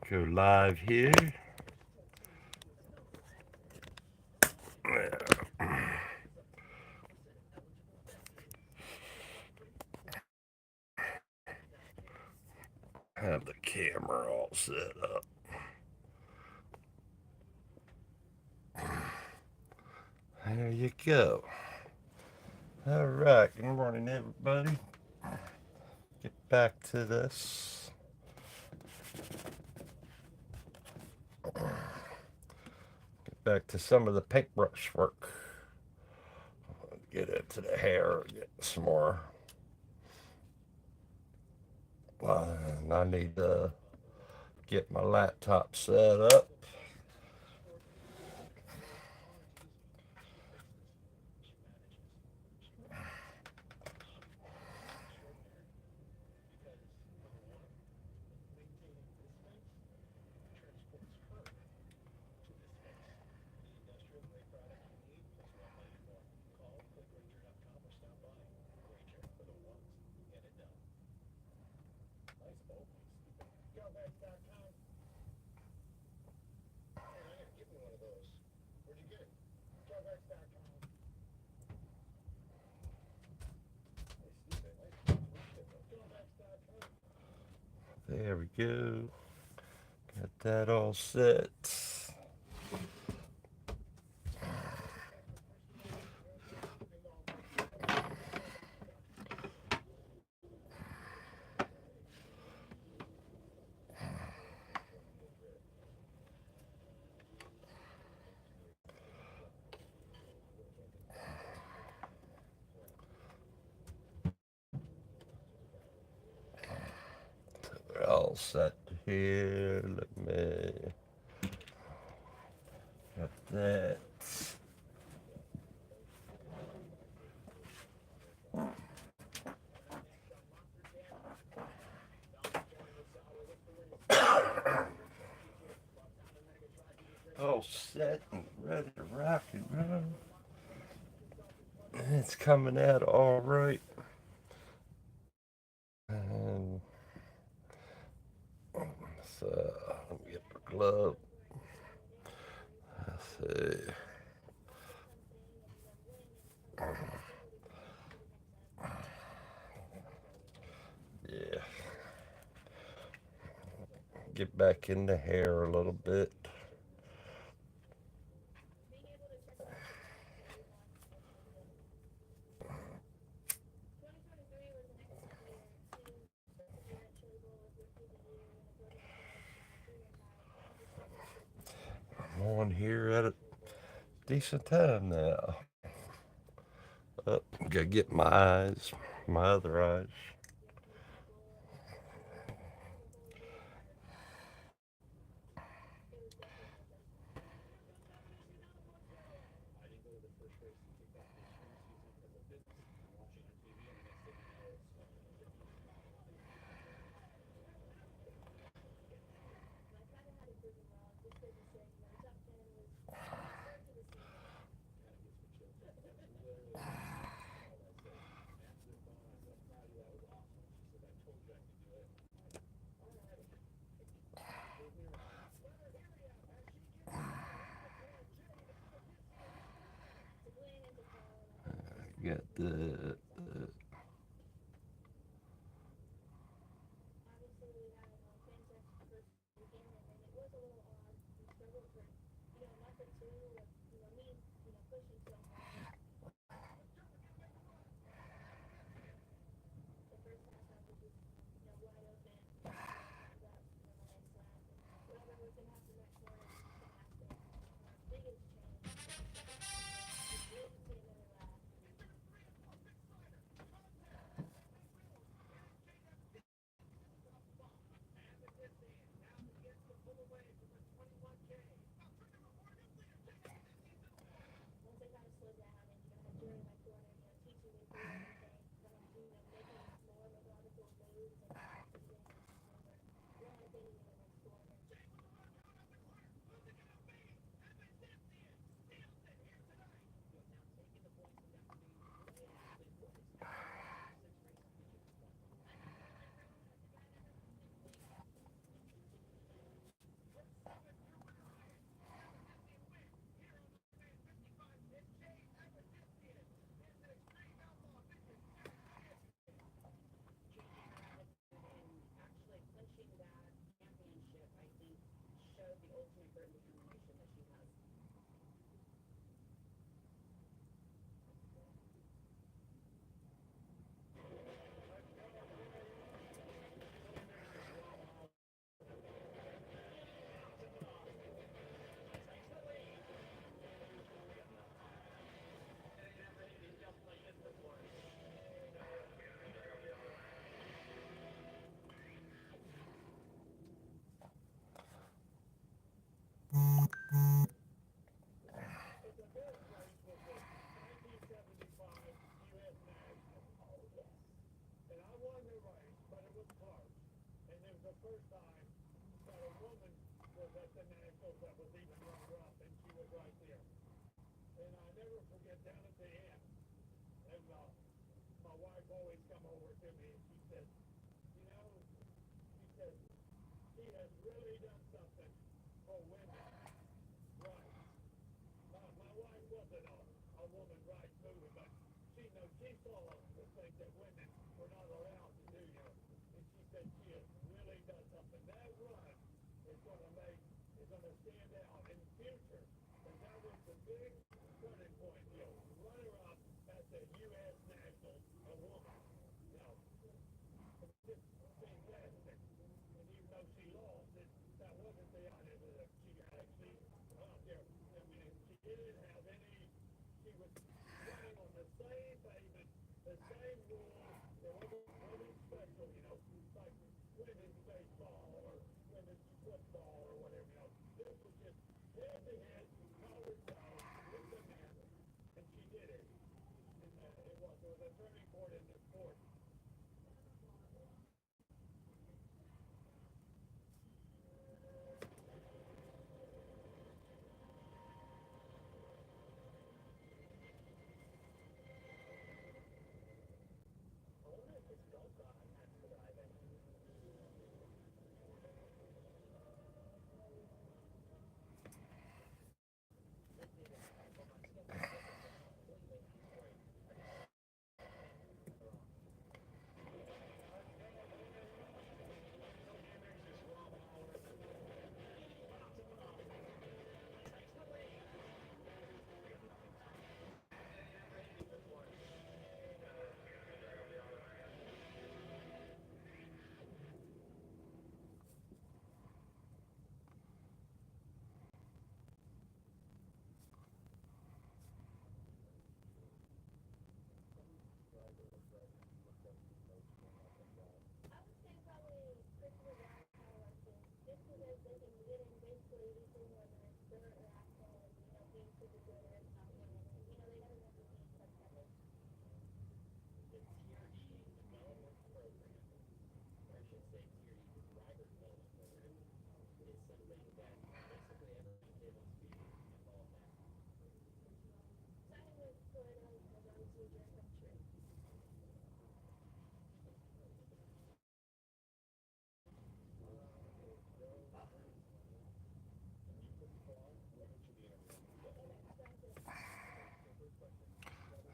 Go live here. Have the camera all set up. There you go. All right. Good morning, everybody. Get back to this. Get back to some of the paintbrush work. Get into the hair. Get some more. And I need to get my laptop set up. There we go. Got that all set. We're all set here. Let me got that. All set and ready to rock and roll. It's coming out all right. And so let me get my glove. Let's see. Yeah. Get back in the hair a little bit. I'm on here at a decent time now. Gotta get my eyes, my other eyes. Got the first time that a woman was at the Nationals that was even runner-up, and she was right there. And I never forget down at the end, and my wife always come over to me and she said, you know, she said, he has really done something for women rights. My wife wasn't a woman rights mover, but she saw the things that women were not allowed to do, you know. And she said she has really done something. That run is going to stand out in the future. And that was the big turning point, you know, runner up at the U.S. Nationals, a woman. You know, it's just fantastic. And even though she lost, that wasn't the idea that she actually out there. I mean, she didn't have any, she was running on the same pavement, the same rules. There wasn't special, you know, like women's baseball or women's football or whatever, you know. This was just head to head, toe to toe with the men, and she did it. And it was a turning point in the sport.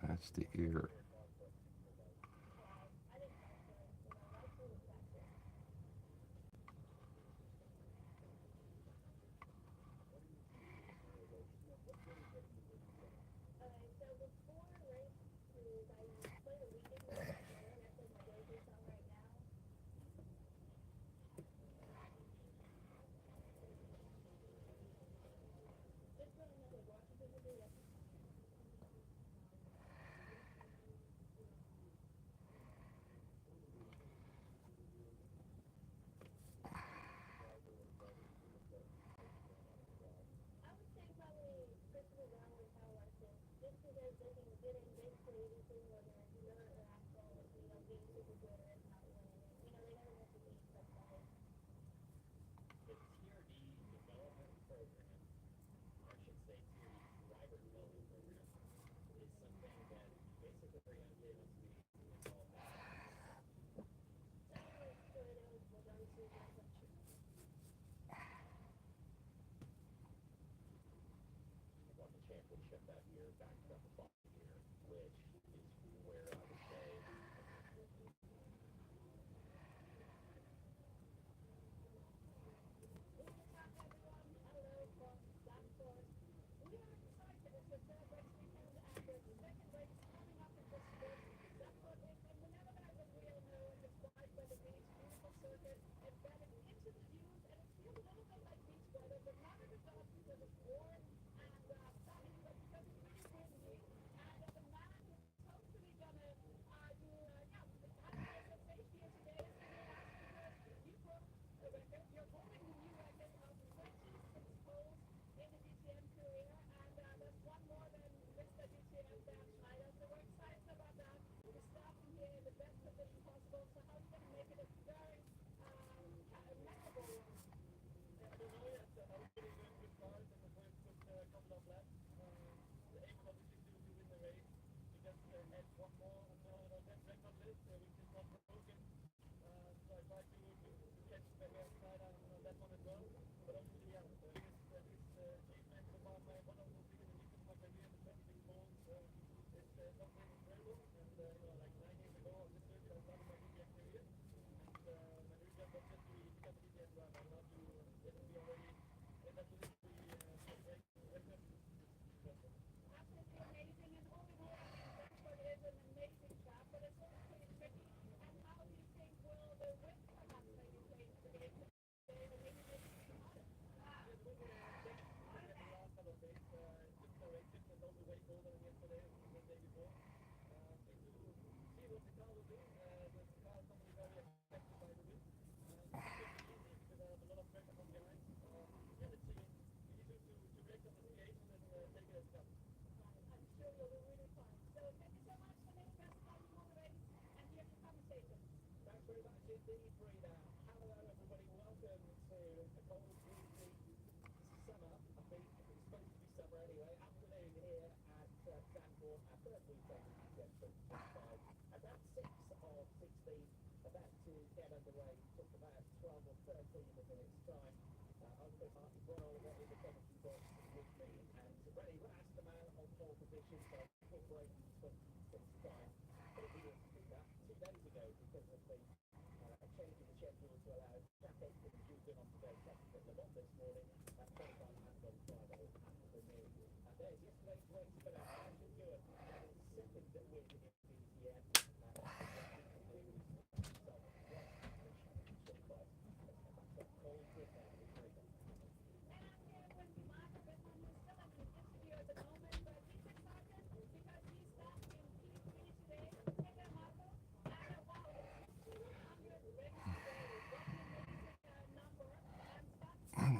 That's the ear.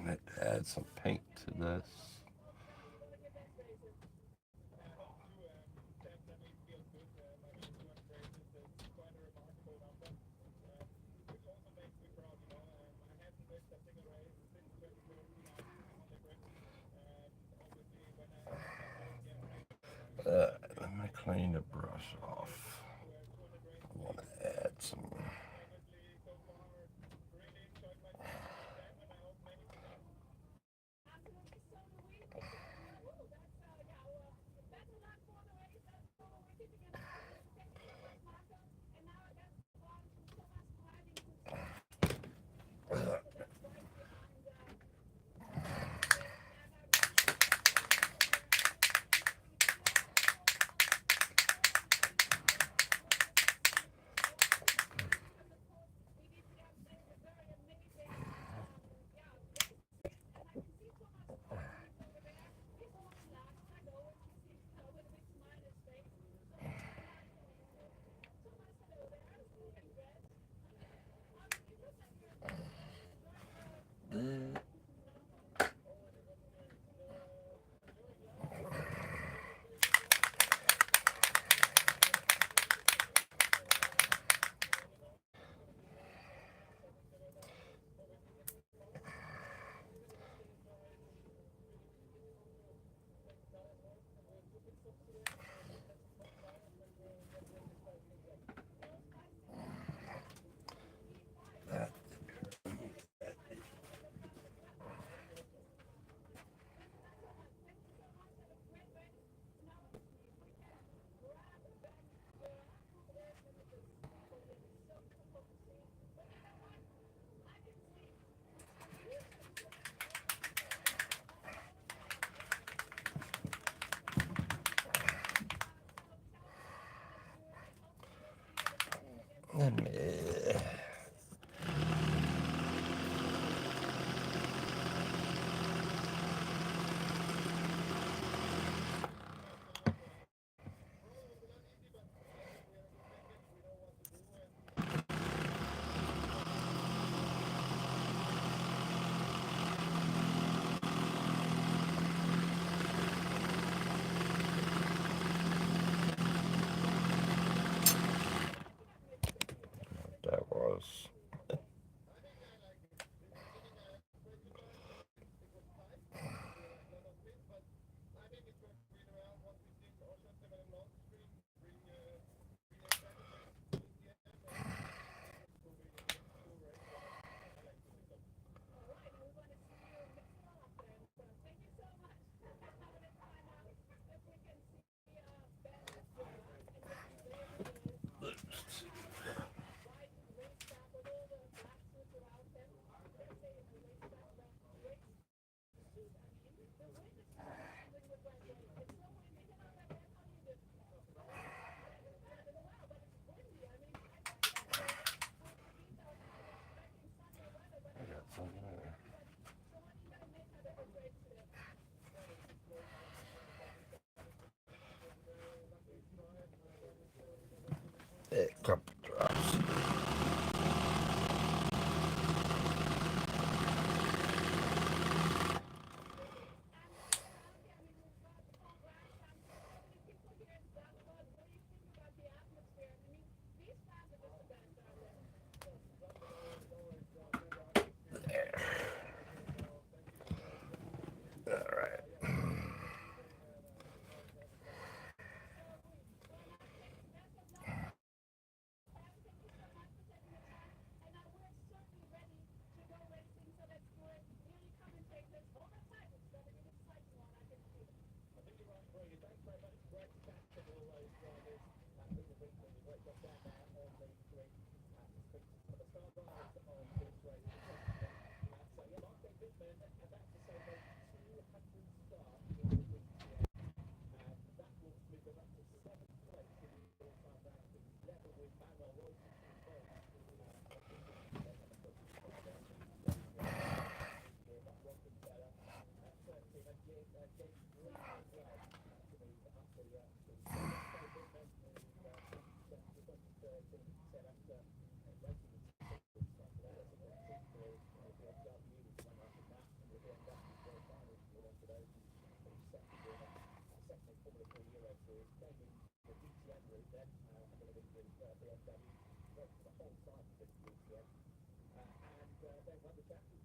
Let's add some paint to this. Let me clean the brush off. I want to add some.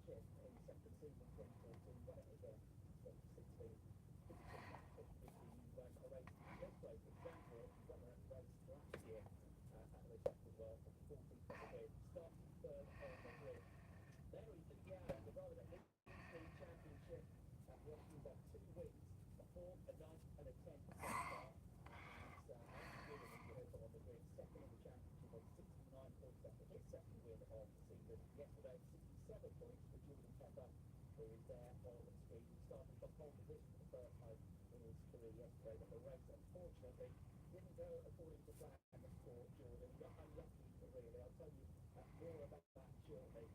championship in second season 2014, won it again 2016. The race this place, for example, won a race last year at the track as well, 14th on the grid, started third on the grid. There is the driver that leads the championship, working got 2 wins, a 4th, a 9th and a 10th so far. And Andrew Gillen on the grid, second in the championship on 69 points after his second win of the season yesterday, 67 points for Jordan Pepper, who is there on the screen. He started from pole position for the first time in his career yesterday, but the race unfortunately didn't go according to plan for Jordan. He got unlucky really. I'll tell you more about that shortly.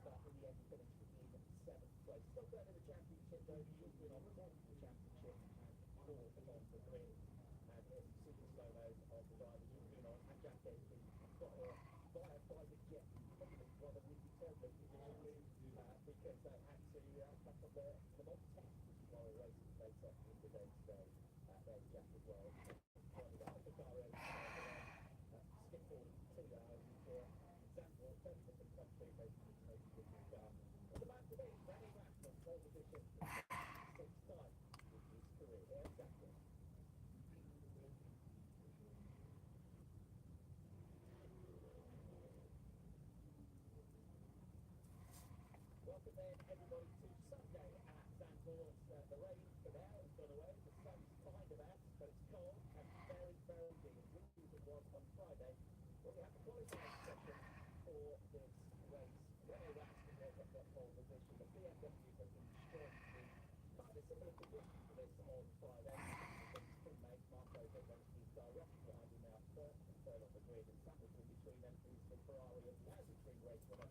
But in the end, he finished in 7th place. Still third in the championship though. He should win on 4th in the championship and 4th on the grid. And here's some super slow-mos of the drivers who've been on. And Jack Davis got here by a private jet. Probably one of the turbulent conditions because they had to back up the mock test, which is why the races later in the day today. There's Jack as well. Joining the Hypercar skip forward 2 hours before example, 30 different countries, they make a different car. What's about to be Danny Mack from pole position for the 6th time in his career. Here's Jack. Welcome then everybody to Sunday at Zandvoort. The rain for now has gone away, the sun's kind of out, but it's cold and very, very windy. Windy as it was on Friday. Well, we have the qualifying session for this race. Rene Rast was at the pole position. The BMW has been strong in kind of similar conditions to this on Friday. His teammate Marco Wittmann is directly behind him now, third on the grid, and sandwiched in between them is the Ferrari and the Azatrin race winner,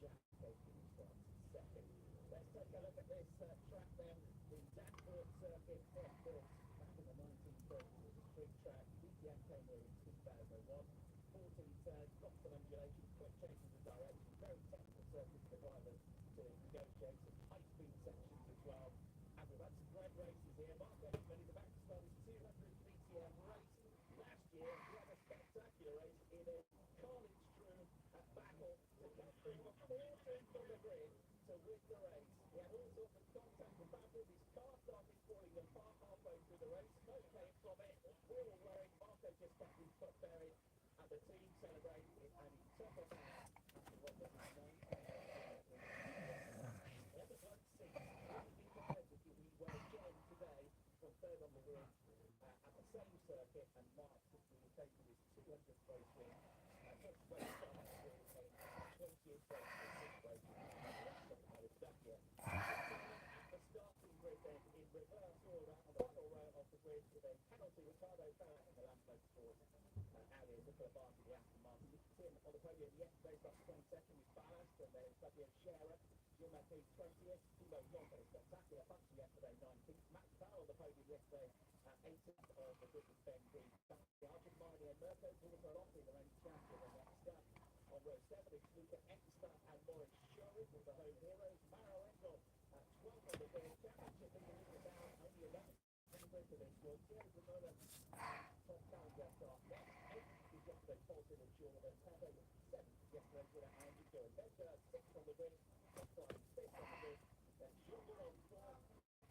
Jack Davis starts second. Let's take a look at this track then. The Zandvoort circuit was built back in the 1930s as a street track. DTM came here in 2001. 14 turns, got some undulation, quick changes of direction, very technical circuit for the drivers to negotiate, some high-speed sections as well. And we've had some great races here. Mark Edmund is about to start his 200 DTM race. Last year, he had a spectacular race in a carnage-strewn battle to get through the 14th on the grid to win the race. He had all sorts of contact and battles. His car started falling apart halfway through the race. Smoke came from it. We're all worried. Marco just kept his foot buried. And the team celebrated it, and he took us out after what was his name. Episode 6. Really competitive. He won again today from third on the grid at the same circuit, and Mark will take his 200th race win. First race starts with a 20th race in 6th race. At the starting grid then in reverse order on the final row of the grid with a penalty. Ricardo Ferrer in the Land Motorsport area to put Barty the Aston Martin. Tim on the podium yesterday, got 22nd with ballast, and then Fabio Scherer, Gilles Marquez 20th, Thibaut Jean got a spectacular punch yesterday, 19th. Max Bauer on the podium yesterday, 18th on the grid with Ben Green. Arjun Marnie and Mirko Bortolotti, the reigning champion, and next up on row 7 is Luca Ekstad and Maurice Schurig with the home heroes. Maro Engel at 12th on the grid, championship in the leader down, only 11 to this one. Here's another top challenger start. Next, 8th is yesterday, Paulson and Jordan. Pepper 7th yesterday's winner, Andrew Gillen. Then 6th on the grid, McClung 5th on the grid, then Jordan on 4th,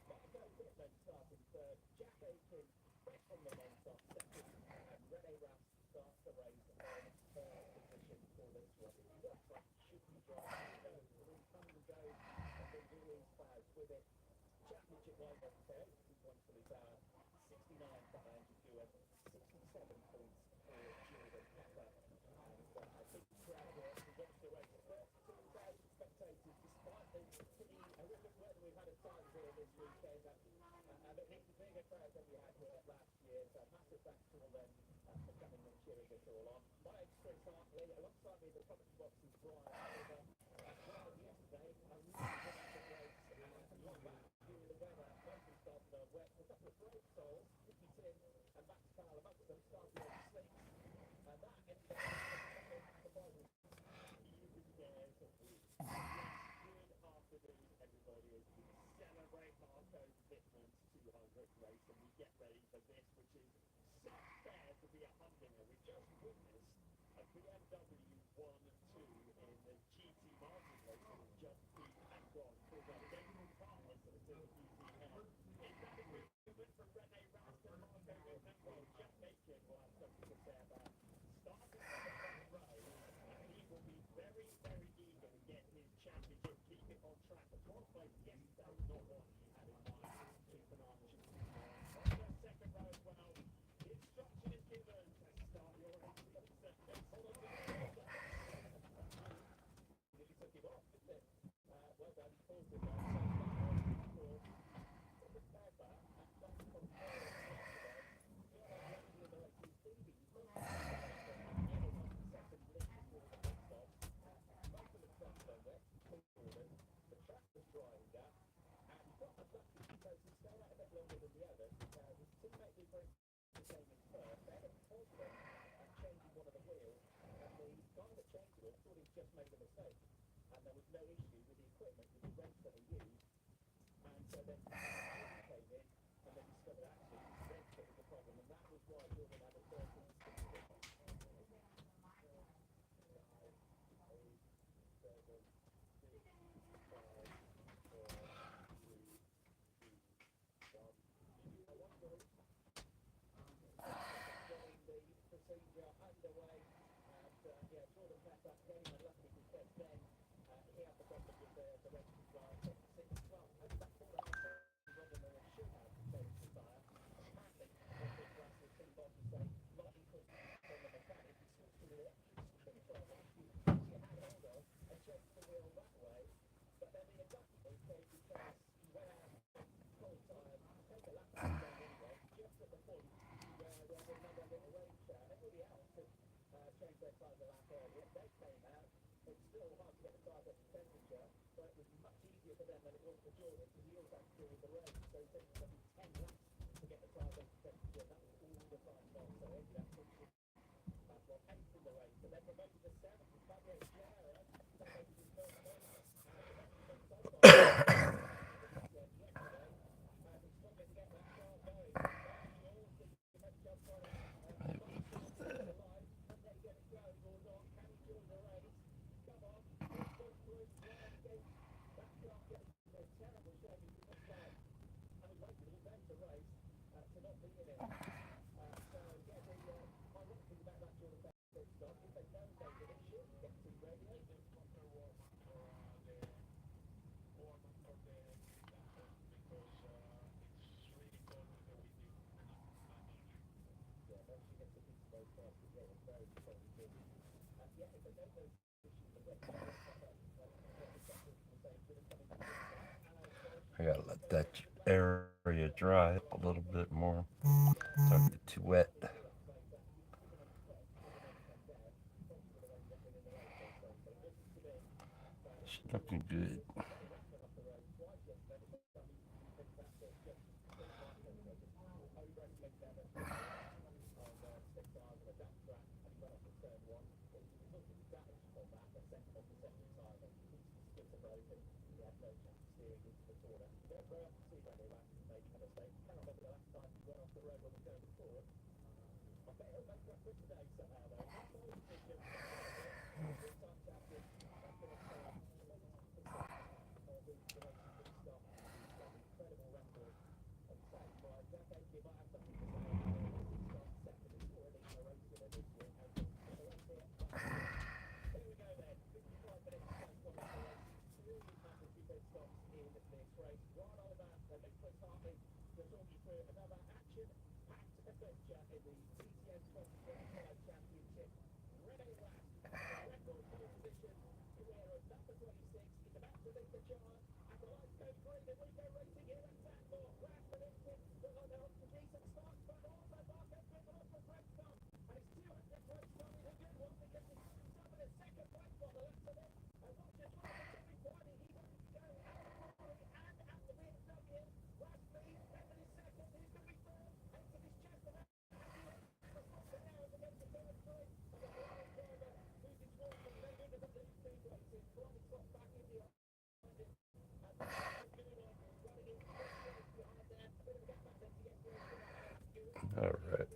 Marco Wittmann starting 3rd, Jack Aiken fresh from the non-stop 2nd, and Rene Rast starts the race on 3rd position for this one. What track should be driving? Who knows? It all comes and goes, and there's always clouds with it. Championship-wise, as I said, 2 points for Lee Bauer, 69 for Andrew Gillen, 67 points for Jordan Pepper. And a big crowd here to watch the race. 32,000 spectators, despite the pretty horrific weather we've had at times here this weekend. And it needs a bigger crowd than we had here last year. So massive thanks to all them for coming and cheering us all on. My name's Chris Hartley. Alongside me in the commentary box is Brian Oliver. Well, yesterday, a really dramatic race. And not bad due to the weather. Mostly started on wet. A couple of brave souls, Nicky Tim and Max Powell amongst them, started on slicks. And that ended up surprising. Good afternoon, everybody, as we celebrate Marco Wittmann's 200th race, and we get ready for this, which is set fair to be a humdinger. We just witnessed a BMW 1-2 in the GT Martin race, which just beat an grinder, and he got unlucky because he stayed out a bit longer than the others. His teammate who came in first, they had a problem changing one of the wheels, and the guy that changed it thought he'd just made a mistake, and there was no issue with the equipment, with the wrench that he used, and so then he came in and then discovered actually his wrench that was the problem, and that was why Jordan had a 13 speed limit. Procedure underway, and Jordan kept up, getting unlucky because then he had the problem with the wrench control. Well, over that 4.5 rather than it should have changed the tyre. Apparently, what the Russell team boss was saying, lightning quick on the mechanic, he switched to the electric control, which you had hold of, and changed the wheel that way. But then the unlucky was because he went out full time, take a lap down anyway, just at the point where there was another little rain shower. Everybody else had changed their tyres a lap earlier. They came out. It's still hard to get the tyres up to temperature, but it was much easier for them than it was for Jordan because he also had to deal with the rain. So he said it took him 10 laps to get the tyres up to temperature. That was all the time long. So he ended up finishing eighth in the race. And then promoted to seventh. Fabio Chiara celebrated his first podium. So far, I gotta let that area dry up a little bit more. Don't get too wet. It's looking good. All right.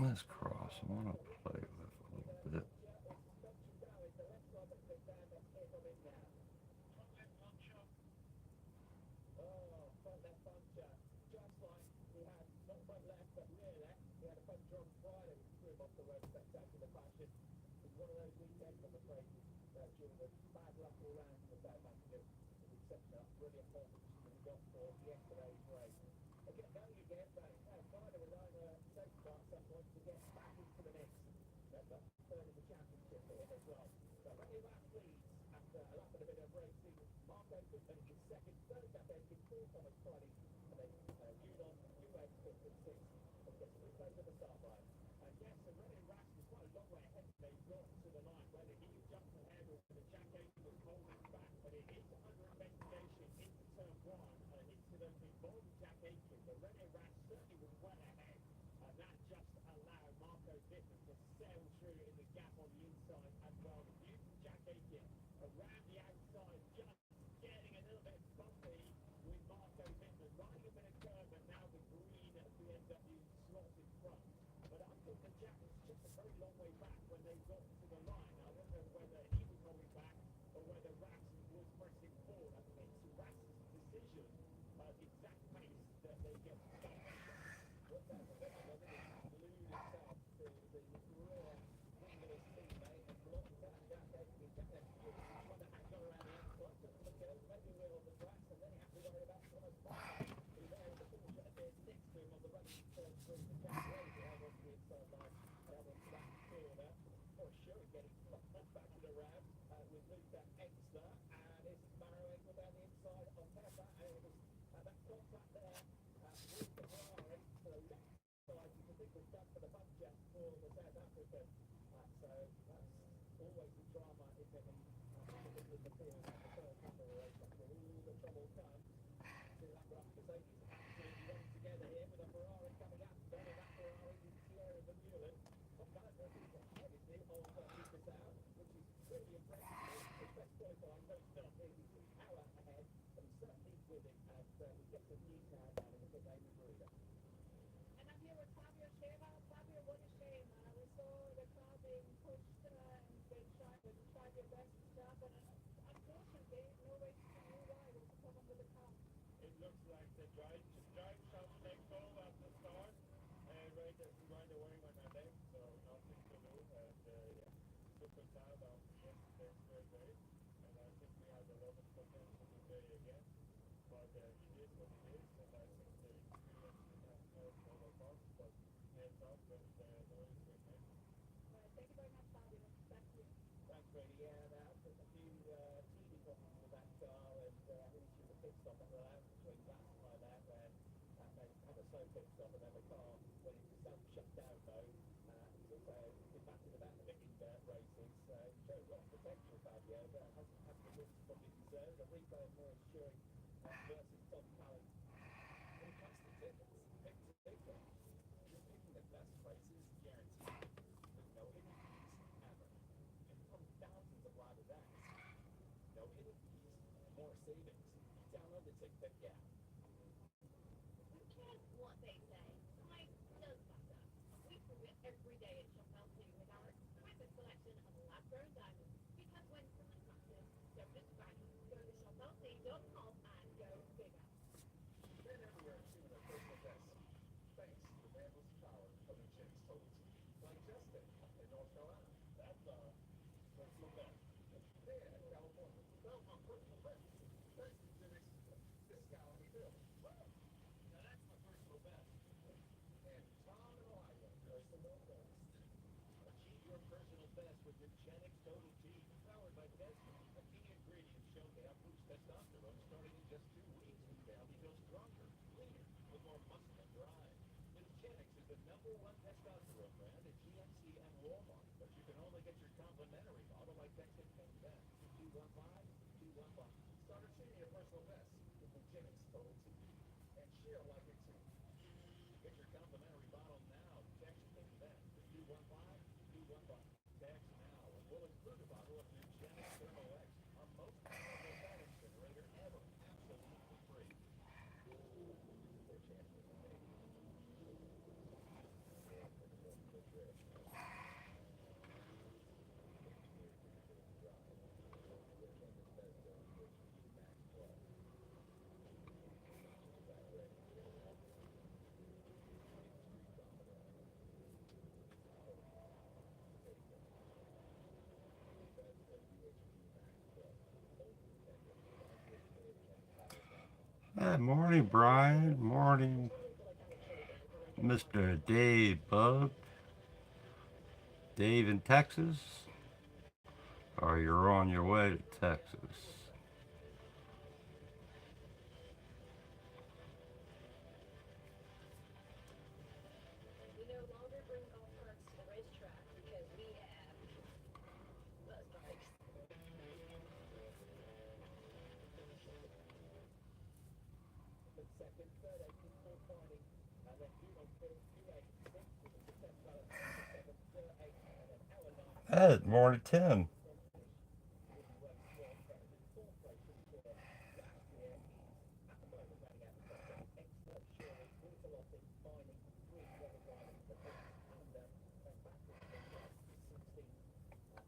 This cross I want to play with a little bit. Morning, Brian. Morning, Mr. Dave Bug. Dave in Texas? Or you're on your way to Texas? We no longer bring golf carts to the racetrack because we have buzz bikes. But second, third, 18, four finding, and then 2 on 4, 2, 8, 6 with a success balance, 7, 8, and then hour 9, Hey, morning 10. strong finish. Wouldn't work well, but in fourth place, pretty sure last year is at the moment running out the top 10. Expert Shirley, Waterlotty, Mining, 3 weather driving, the 6 under, and backwards from 16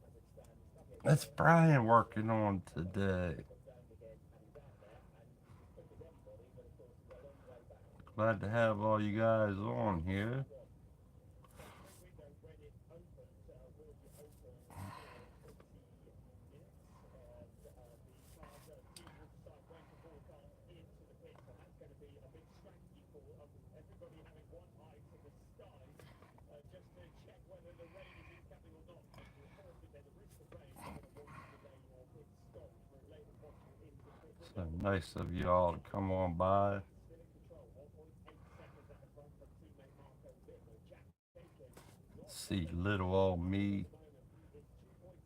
as it stands. Lovely That's again, Brian working on today. got down again, and he's out there, and he's as quick as anybody, but of course he's a long way back. Glad to have all you guys on here. So the free window when it opens will be open for 20 minutes, and the cars team will decide when to broadcast into the pits, and that's going to be a big strategy call of everybody having one eye to the skies, just to check whether the rain is incoming or not. Because of course, if there's a risk of rain, you're going to want to delay your pit stop for as late as possible into the pit So window. nice of you all to come on by. Still in control, 1.8 seconds out of front from teammate Marco Bickle. Jack Bacon lost See little old at me the moment. He is 2.2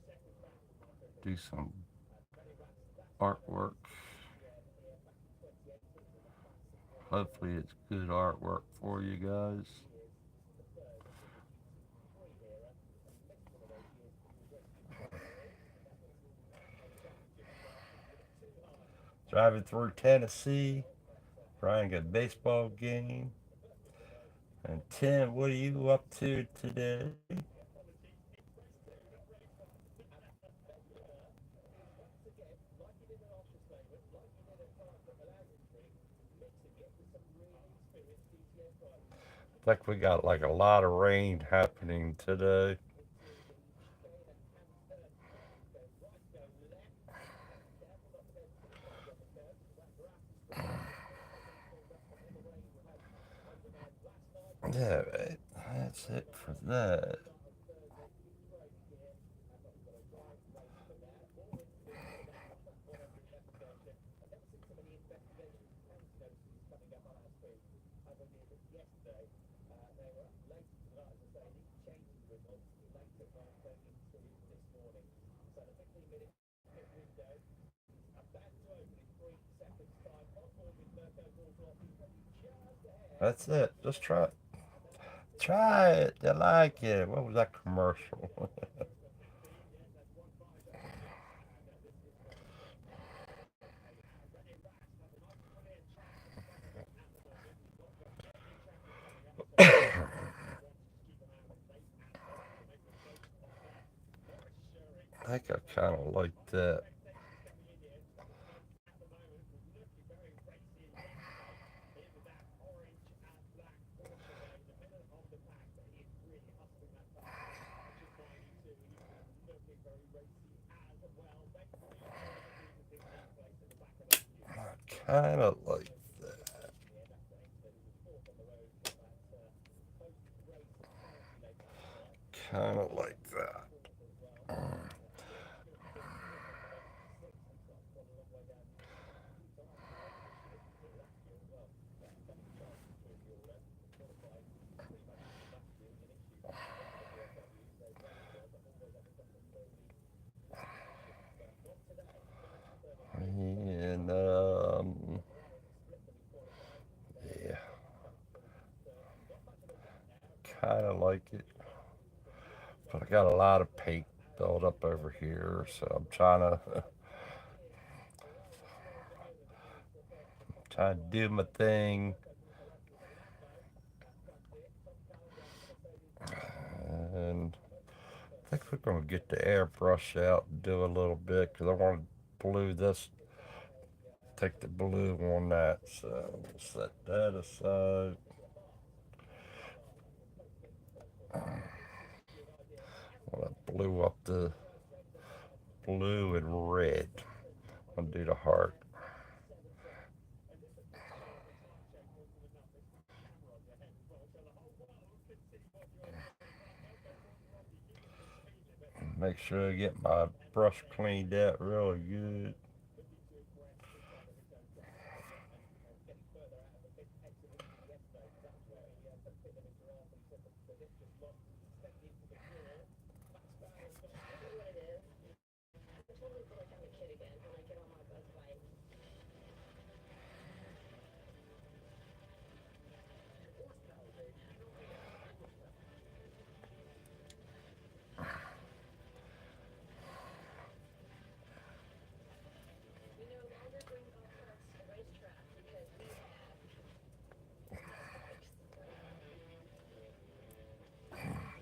seconds back from Marco do Bickle. some Benny that's winner artwork. here back in 2018 with a classic one of Hopefully, it's good artwork for you guys. years. This is the third in the GT3 era, and he missed one of those years because he was racing in January, and that was a championship start. He hit it too hard. Driving through Tennessee. Brian got a baseball game. And Tim, what are you up to today? Once again, like he did at Oscar's favourite, like he did at Park at Malazan Street, mixing it with some really experienced DTM drivers. Like we got like a lot of rain happening today. Into the chicane and turn. Go right, go left. Careful not to go too far on the curve because that grass is strong. It's heavily filled up from all the rain we had overnight last night. Yeah, right. That's it for that. Start of Thursday, keep training here. But we've got a great race for now. More into this coming up on that 100 investigation. I've never seen so many investigations and notices coming up on our screen as I did yesterday. They were late tonight, as I say, these changing results later on going into this morning. So the 15-minute pit window is about to open in 3 seconds' time. On board with Mirko Bortolotti, probably just ahead. That's it. Just try it. Try it. You like it. What was that commercial? I think I kind of like that. I kind of like that. Kind of like that. And yeah, kind of like it. But I got a lot of paint built up over here, so I'm trying to trying to do my thing. And I think we're gonna get the airbrush out and do a little bit because I want to blue this, take the blue on that. So we'll set that aside. Well, I blew up the blue and red. I'll do the heart. Make sure I get my brush cleaned out really good.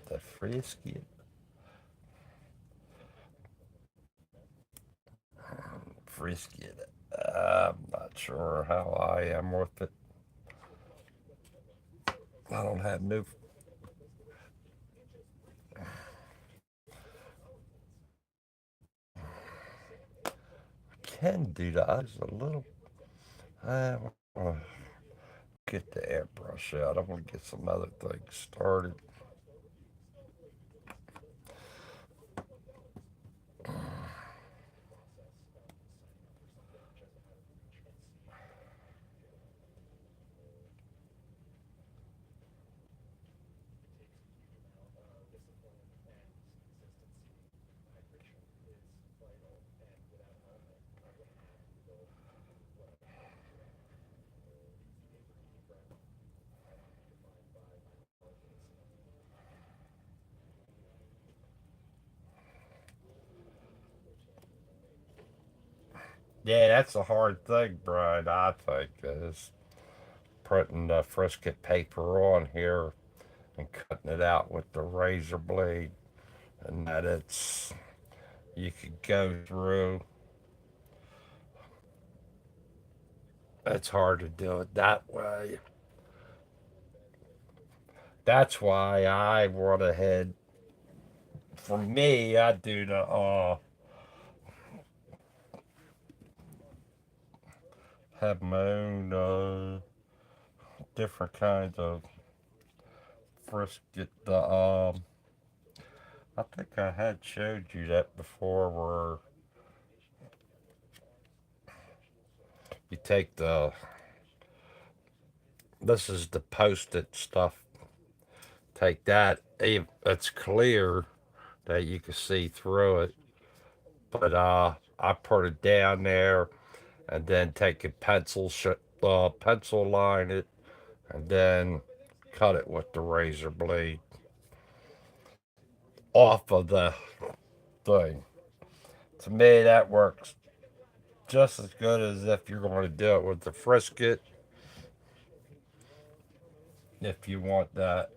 The frisky, frisky. I'm not sure how I am with it. I don't have no. Can do that. I just a little. I want to get the airbrush out. I want to get some other things started. Yeah, that's a hard thing, Brian. I think is putting the frisket paper on here and cutting it out with the razor blade, and that it's you could go through. It's hard to do it that way. That's why I went ahead. For me, I do the have my own different kinds of brisket. The I think I had showed you that before, where you take the this is the post-it stuff. Take that. It's clear that you can see through it, but I put it down there and then take a pencil line it, and then cut it with the razor blade off of the thing. To me, that works just as good as if you're going to do it with the frisket, if you want that.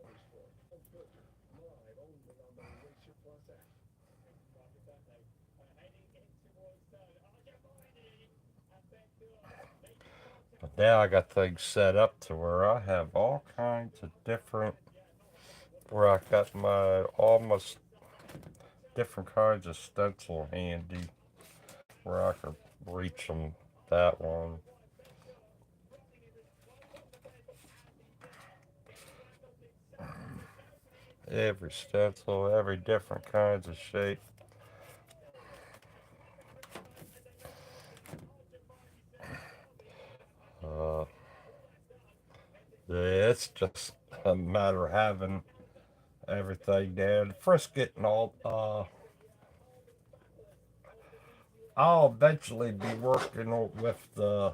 But now I got things set up to where I have all kinds of different, where I got my almost different kinds of stencil handy, where I could reach them that one. Every stencil, every different kinds of shape. Uh, yeah, it's just a matter of having everything there. The frisket and all. I'll eventually be working with the.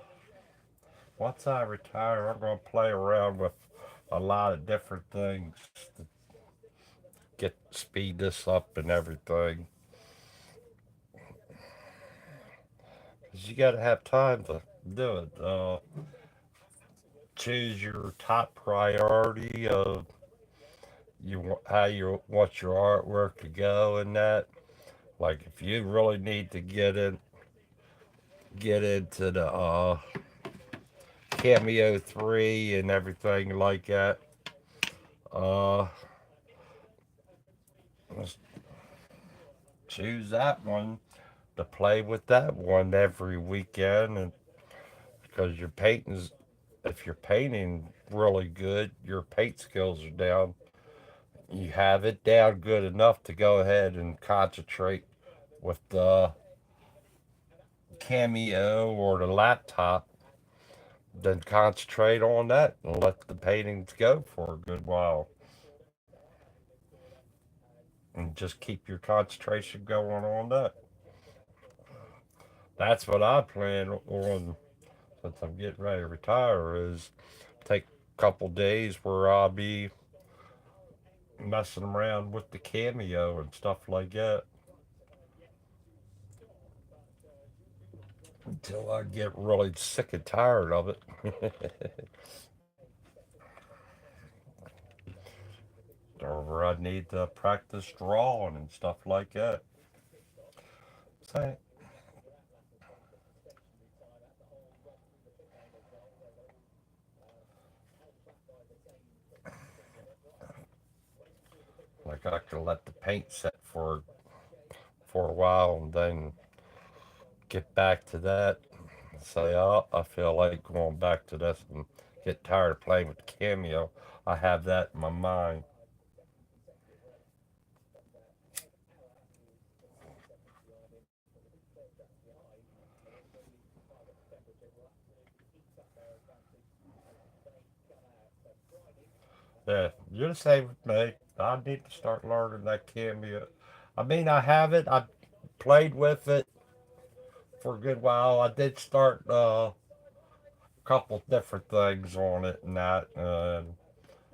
Once I retire, I'm gonna play around with a lot of different things to get speed this up and everything. Cause you gotta have time to do it. Choose your top priority of how you want your artwork to go and that. Like if you really need to get into the Cameo 3 and everything like that. Uh, let's choose that one to play with that one every weekend, and because if you're painting really good, your paint skills are down. you have it down good enough to go ahead and concentrate with the Cameo or the laptop, then concentrate on that and let the paintings go for a good while. And just keep your concentration going on that. That's what I plan on since I'm getting ready to retire is take a couple days where I'll be messing around with the Cameo and stuff like that until I get really sick and tired of it. Or I need to practice drawing and stuff like that. So, like I could let the paint set for a while and then get back to that and say, oh, I feel like going back to this and get tired of playing with the Cameo. I have that in my mind. Yeah, you're the same with me. I need to start learning that Cameo. I mean, I have it. I played with it for a good while. I did start a couple different things on it and that.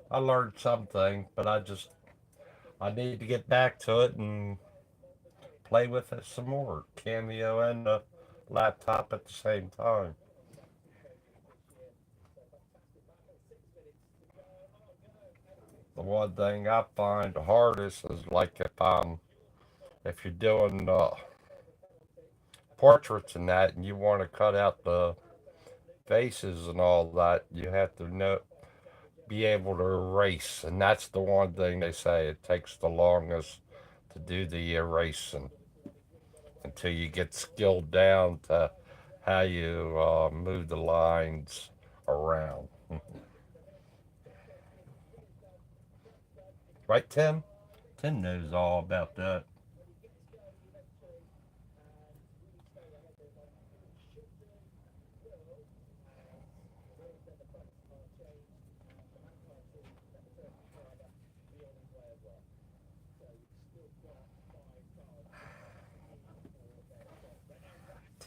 I learned something, but I need to get back to it and play with it some more. Cameo and the laptop at the same time. The one thing I find the hardest is like if you're doing portraits and that, and you want to cut out the faces and all that, you have to be able to erase, and that's the one thing they say it takes the longest to do the erasing until you get skilled down to how you move the lines around. Right, Tim? Tim knows all about that.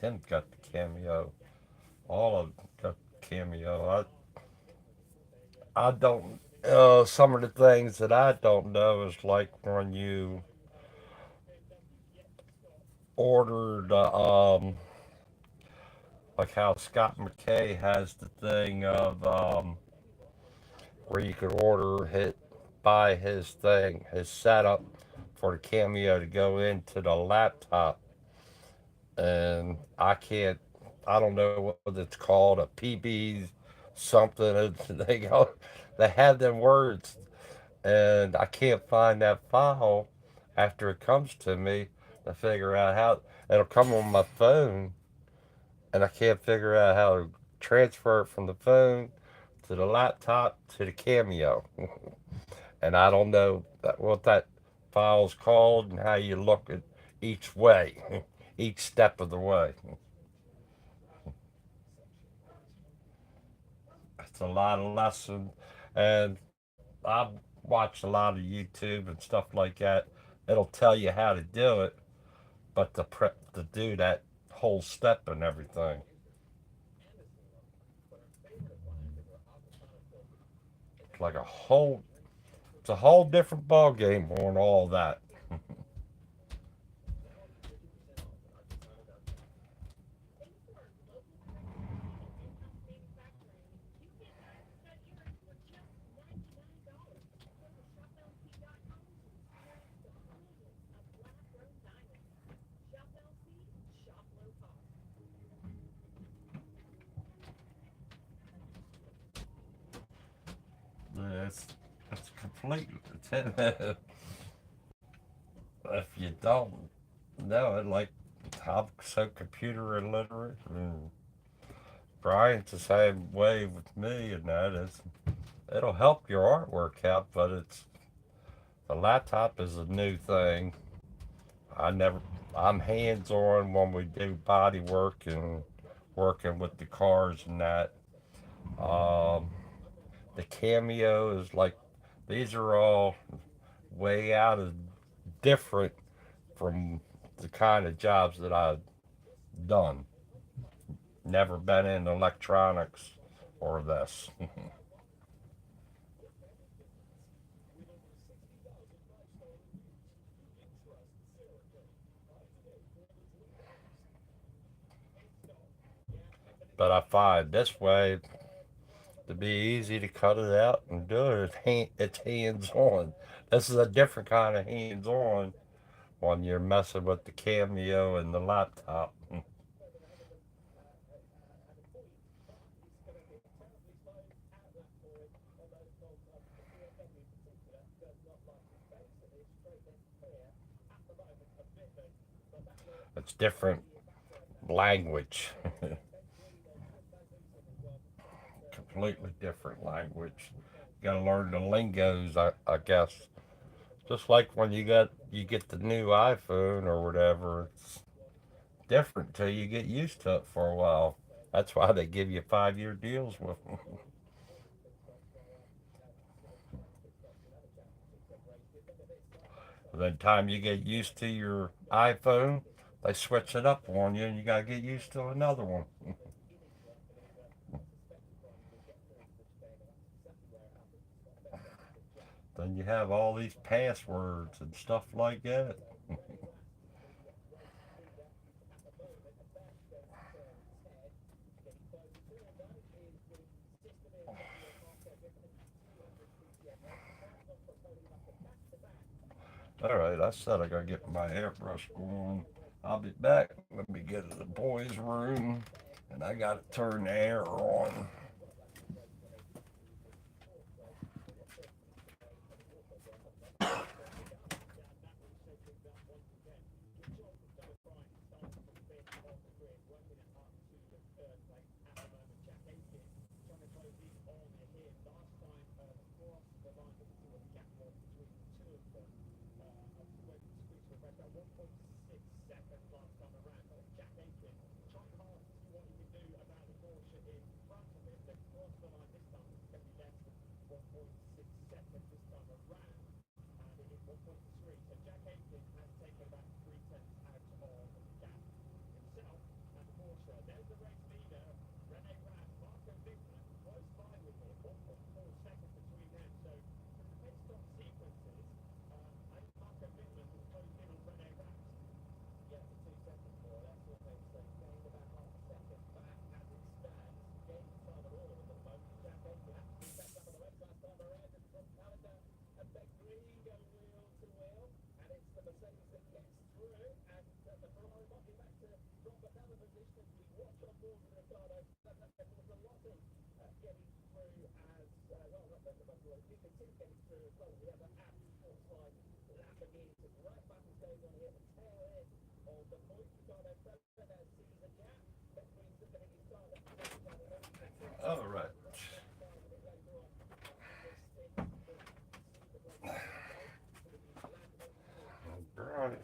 Tim's got the Cameo. All of them got the Cameo. I don't. Some of the things that I don't know is like when you ordered, like how Scott McKay has the thing of where you could buy his thing, his setup for the Cameo to go into the laptop, and I don't know what it's called, a PB something. They go, they have them words, and I can't find that file after it comes to me to figure out how it'll come on my phone, and I can't figure out how to transfer it from the phone to the laptop to the Cameo, and I don't know what that file's called and how you look at each way, each step of the way. It's a lot of lessons, and I've watched a lot of YouTube and stuff like that. It'll tell you how to do it, but to do that whole step and everything, it's like it's a whole different ball game on all that. It's it's complete. If you don't know it, like I'm so computer illiterate, and Brian's the same way with me, and that is it'll help your artwork out, but The laptop is a new thing. I never. I'm hands on when we do body work and working with the cars and that. Um, the Cameo is like these are all way out of different from the kind of jobs that I've done. Never been in electronics or this. But I find this way to be easy to cut it out and do it. It's hands on. This is a different kind of hands on when you're messing with the Cameo and the laptop. It's different language. Completely different language. You gotta learn the lingos, I guess. Just like when you get the new iPhone or whatever, it's different till you get used to it for a while. That's why they give you 5 year deals with them. By the time you get used to your iPhone, they switch it up on you, and you gotta get used to another one. Then you have all these passwords and stuff like that. All right, I said I gotta get my airbrush going. I'll be back. Let me get to the boys' room, and I gotta turn the air on. All right. Brian.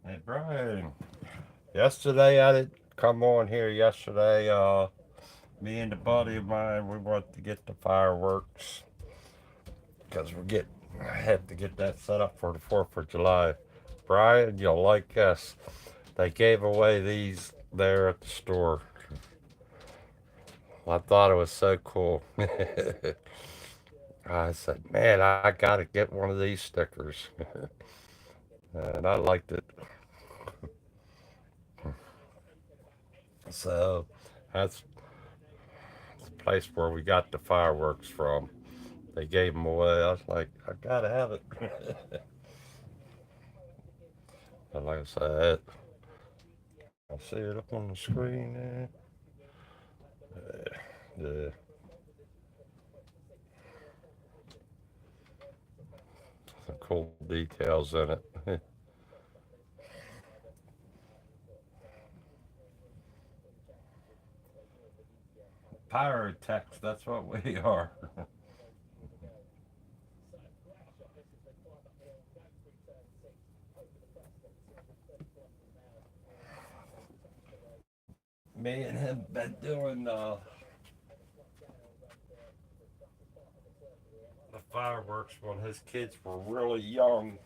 Hey, Brian. Yesterday, I didn't come on here yesterday. Me and a buddy of mine, we went to get the fireworks because I had to get that set up for the 4th of July. Brian, you'll like this. They gave away these there at the store. I thought it was so cool. I said, man, I got to get one of these stickers. And I liked it. So that's the place where we got the fireworks from. They gave them away. I was like, I got to have it. And like I said, I see it up on the screen there. Yeah, some cool details in it. Pyrotechs, that's what we are. Me and him been doing the fireworks when his kids were really young.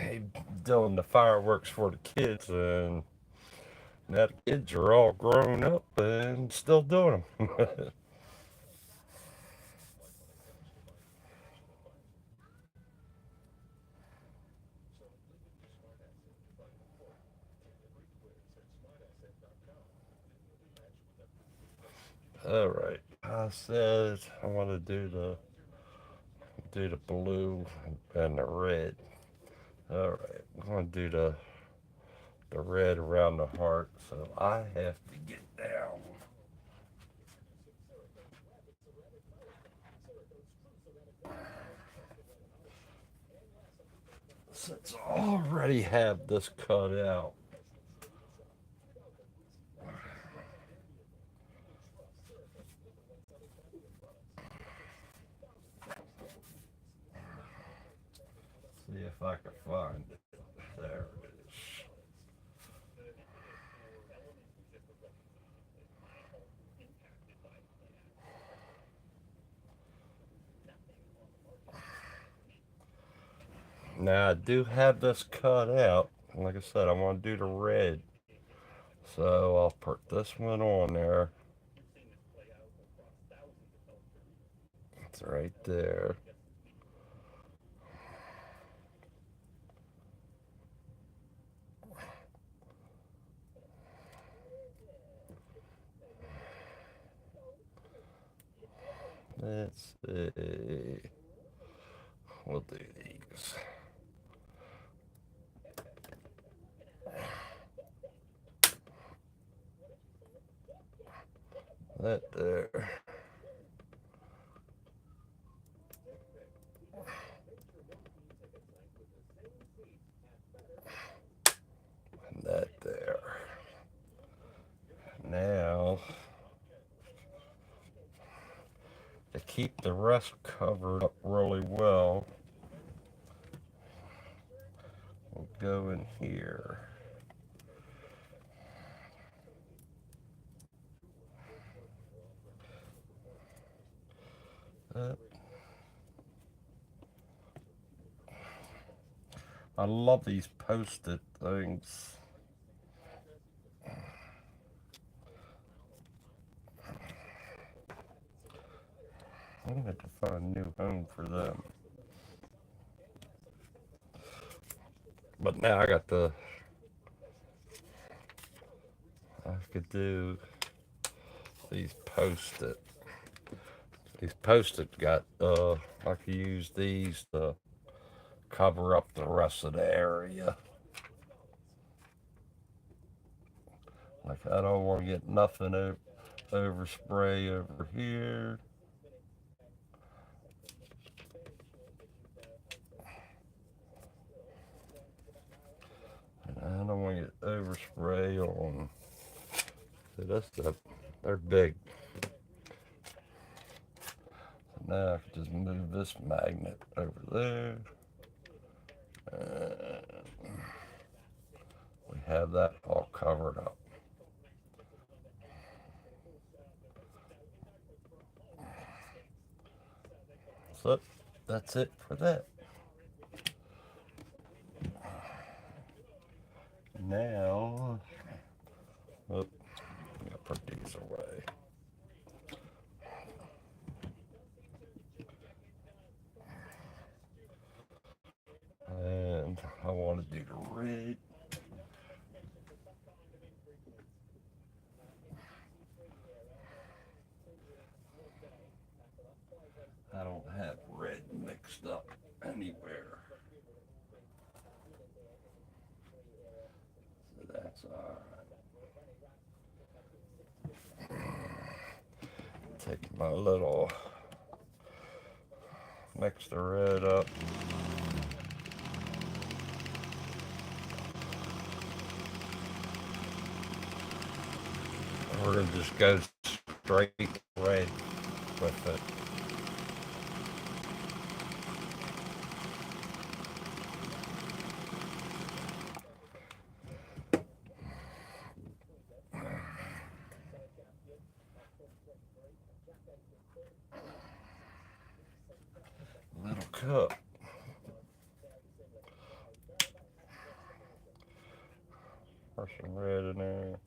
He doing the fireworks for the kids, and now the kids are all grown up and still doing them. All right, I said I want to do the blue and the red. All right, I'm gonna do the red around the heart, so I have to get down. Since I already have this cut out, see if I can find it. There it is. Now I do have this cut out. Like I said, I want to do the red. So I'll put this one on there. It's right there. Let's see. We'll do these. That there. And that there. Now, to keep the rest covered up really well, we'll go in here. Up. I love these post-it things. I'm gonna have to find a new home for them. But now I could do these post-it. These post-it got, I could use these to cover up the rest of the area. Like I don't want to get nothing overspray over here. And I don't want to get overspray on. See, they're big. So now I can just move this magnet over there. We have that all covered up. So that's it for that. Now, I'm gonna put these away. And I want to do the red. I don't have red mixed up anywhere. So that's alright. Take my little, mix the red up. We're gonna just go straight red with it. Little cup. There's some red in there.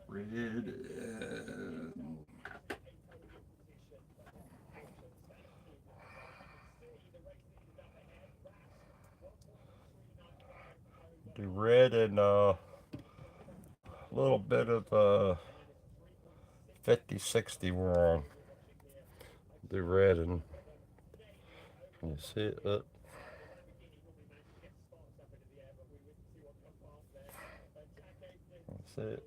Red and do red and little bit of 50-60 wrong. Do red and can you see it? That's it.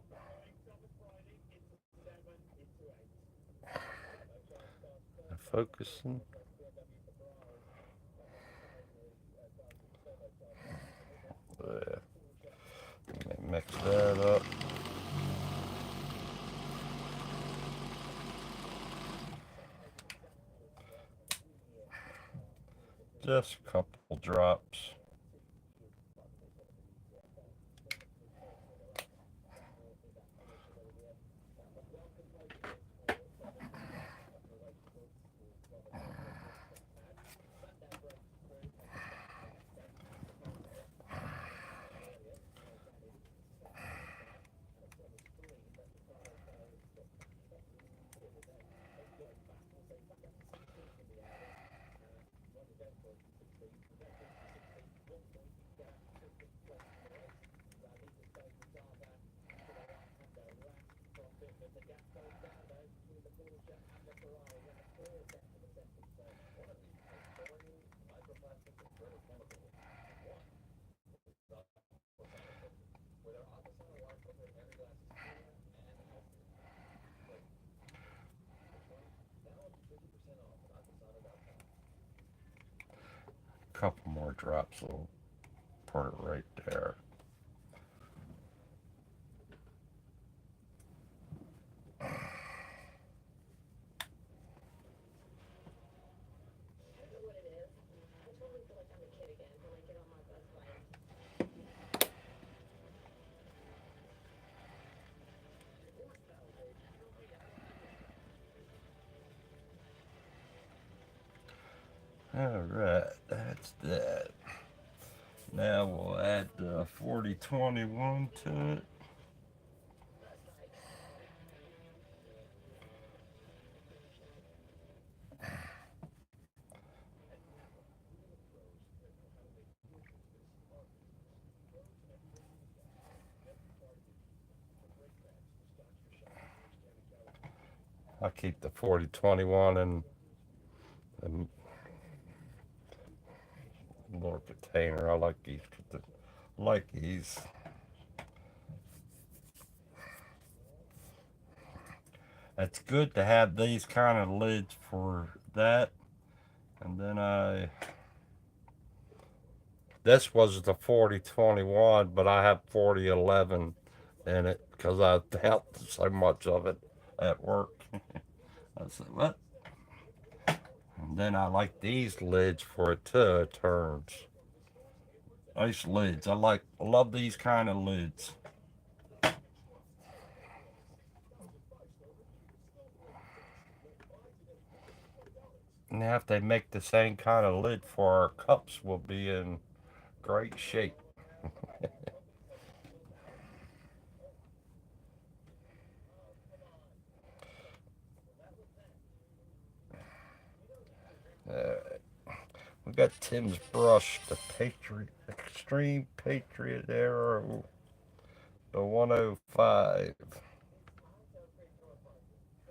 Focusing. Yeah. Let me mix that up. Just a couple drops. Couple more drops will put it right there. Alright, that's that. Now we'll add the 4021 to it. I keep the 4021 in the little container. I like these. Like these. It's good to have these kind of lids for that. And then this was the 4021, but I have 4011 in it because I felt so much of it at work. I said, what? And then I like these lids for it too. It turns. Nice lids. I love these kind of lids. Now if they make the same kind of lid for our cups, we'll be in great shape. We got Tim's brush, the Patriot Extreme Patriot Arrow, the 105. Is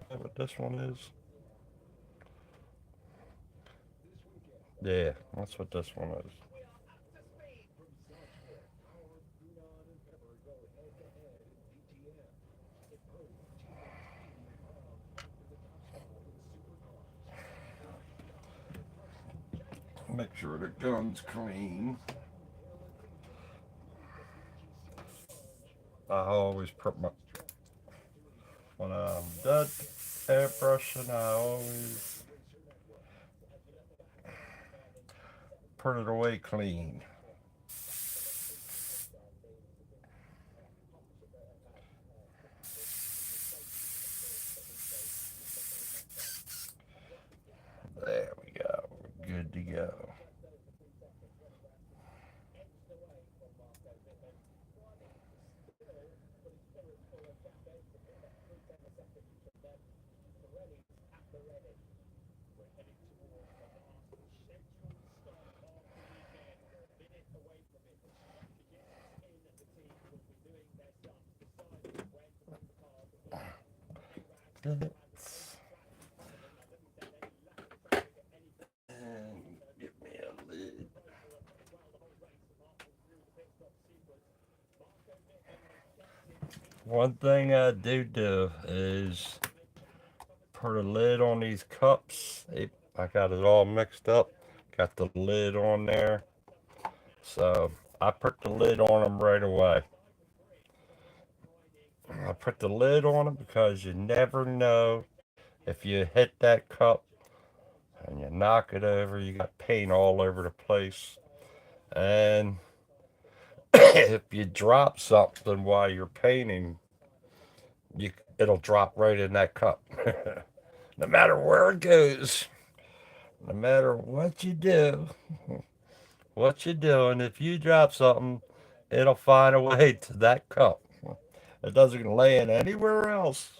that what this one is? Yeah, that's what this one is. Make sure the gun's clean. I always put my, when I'm done airbrushing, I always put it away clean. There we go. We're good to go. That's, and give me a lid. One thing I do is put a lid on these cups. I got it all mixed up. Got the lid on there. So I put the lid on them right away. I put the lid on them because you never know if you hit that cup and you knock it over, you got paint all over the place. And if you drop something while you're painting, it'll drop right in that cup. No matter where it goes, no matter what you do, what you're doing, if you drop something, it'll find a way to that cup. It doesn't land anywhere else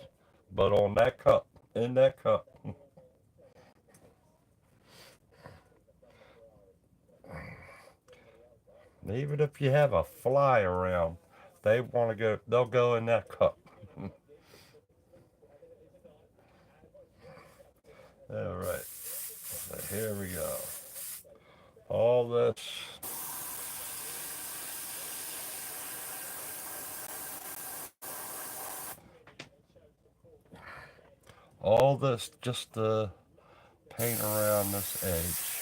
but on that cup, in that cup. Even if you have a fly around, they want to go, they'll go in that cup. All right, so here we go. All this, all this just to paint around this edge.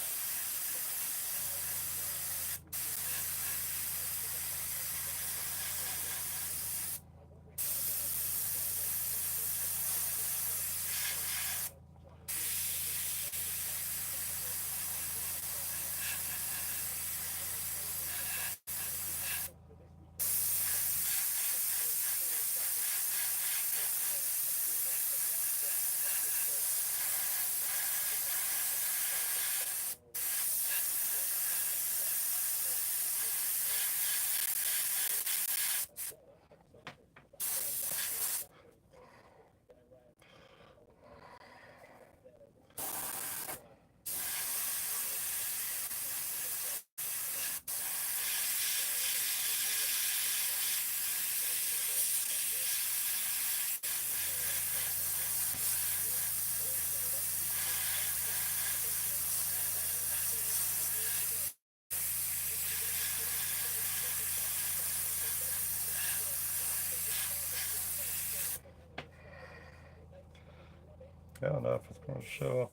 I don't know if it's going to show up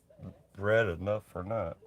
red enough or not.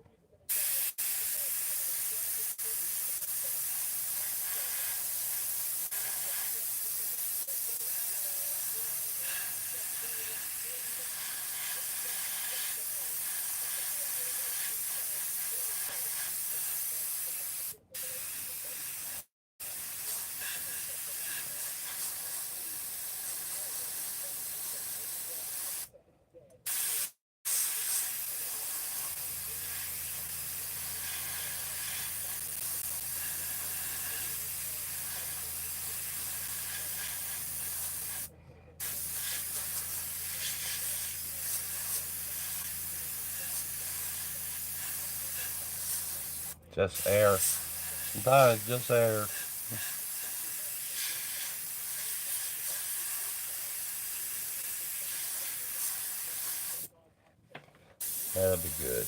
Just air. Sometimes just air. That'll be good.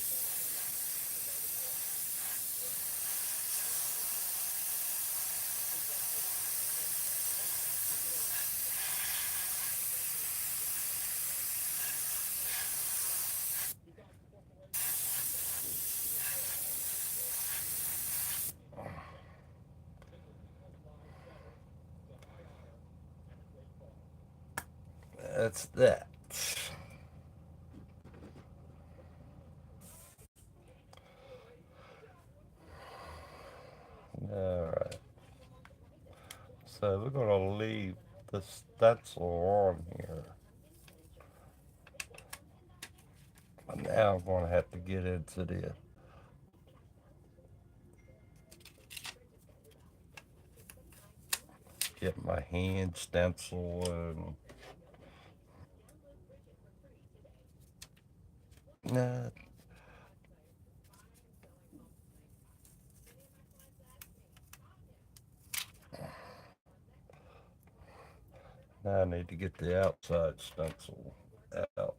that's that. Alright. So we're gonna leave the stencil on here. And now I'm gonna have to get into the get my hand stencil and nah, now I need to get the outside stencil out.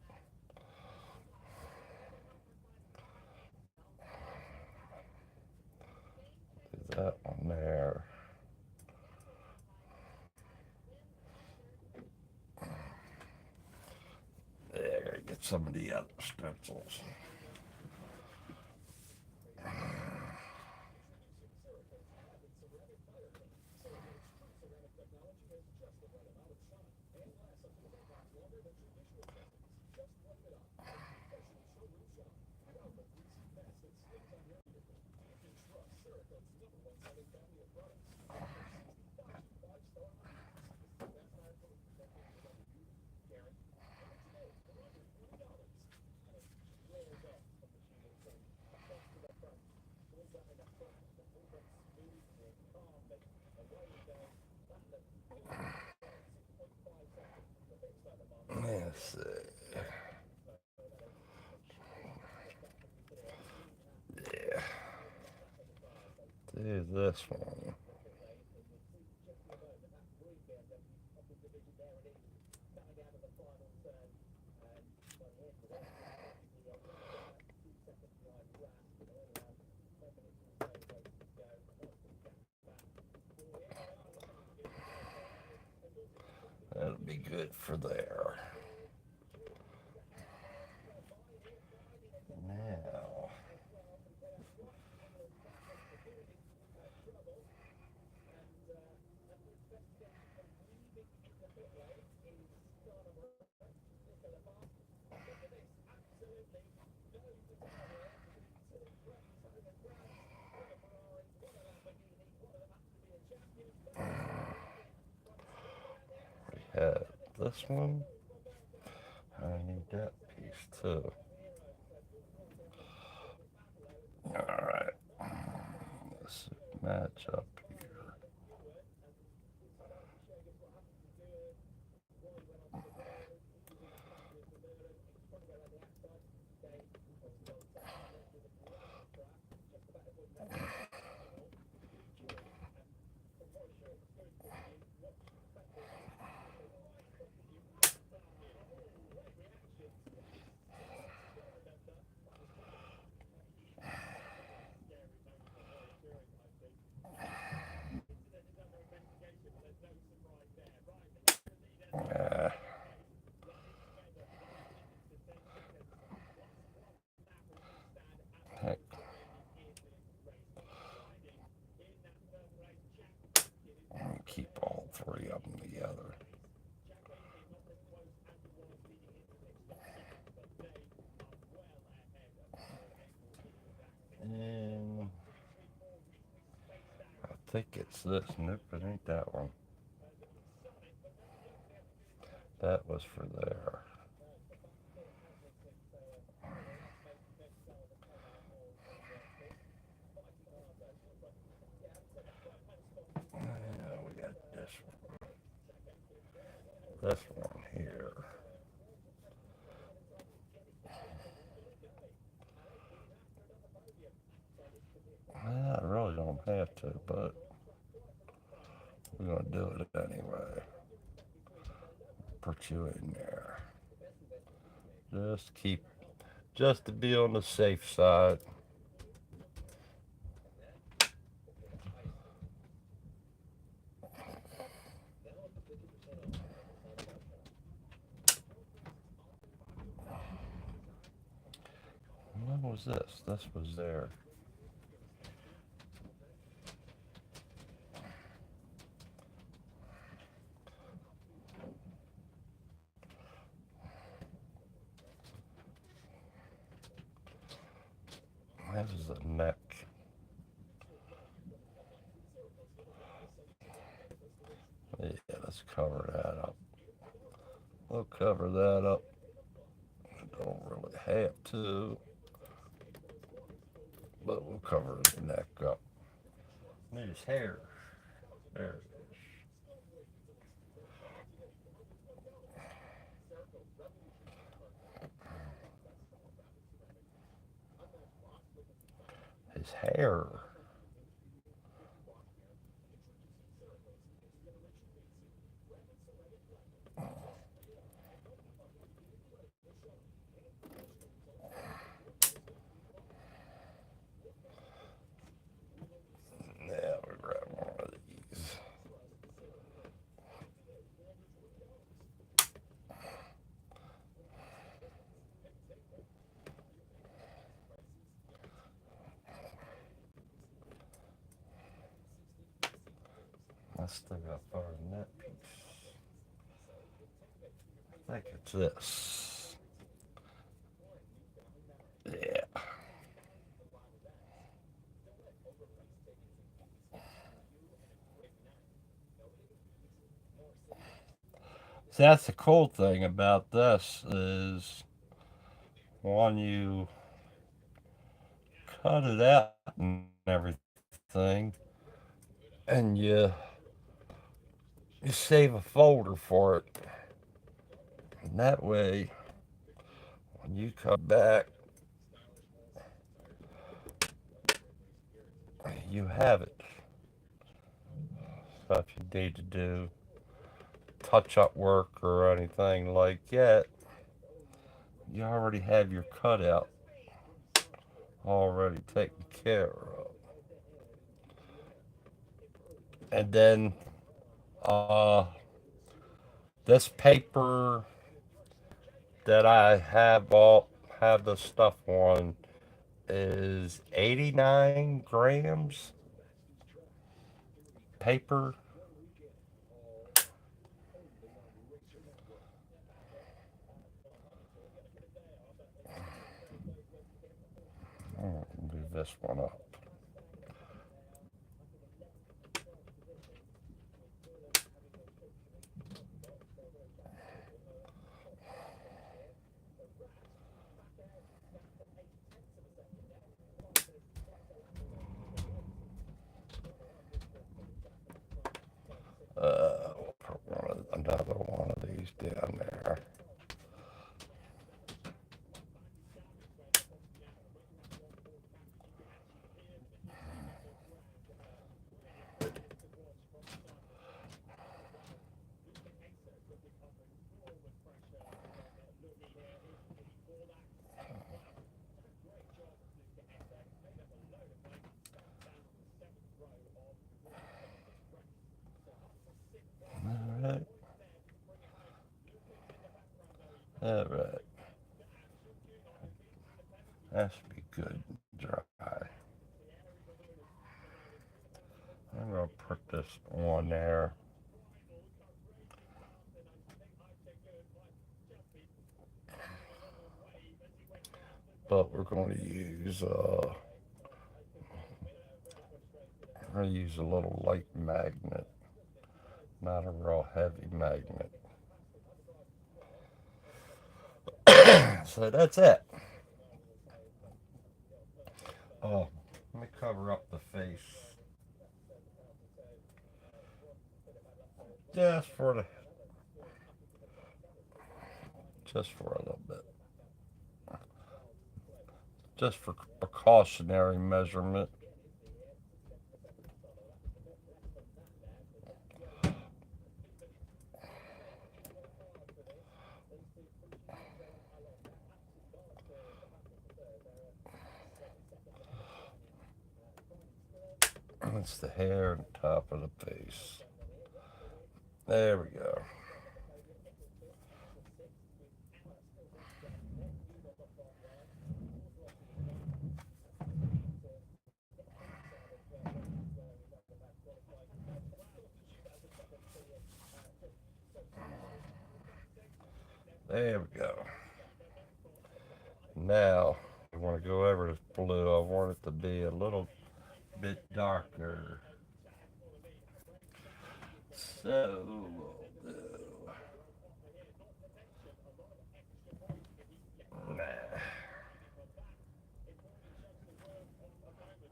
Do that one there. There, get some of the other stencils. Let's see. Yeah. Do this one. That'll be good for there. Now, we have this one. I need that piece too. Alright. Let's match up here. Uh, heck, keep all three of them together. And I think it's this. Nope, it ain't that one. That was for there. Yeah, we got this one. This one here. I really don't have to, but we're gonna do it anyway. Put you in there. Just to be on the safe side. When was this? This was there. This is the neck. Yeah, let's cover that up. We'll cover that up. Don't really have to, but we'll cover his neck up. Need his hair. There it is. His hair. Yeah, we grab one of these. I still got part of that piece. I think it's this. Yeah. See, that's the cool thing about this is when you cut it out and everything, and you save a folder for it, and that way when you come back, you have it. So if you need to do touch up work or anything like that, you already have your cutout already taken care of. And then uh, this paper that I have the stuff on is 89 grams paper. I'll do this one up. We'll put another one of these down there. All right. All right. That should be good and dry. I'm going to put this on there. But we're going to use a little light magnet, not a real heavy magnet. So that's it. Oh, let me cover up the face just for the just for a little bit, just for precautionary measurement. That's the hair on top of the face. There we go. There we go. Now I want to go over this blue. I want it to be a little bit darker. So we'll do. Nah.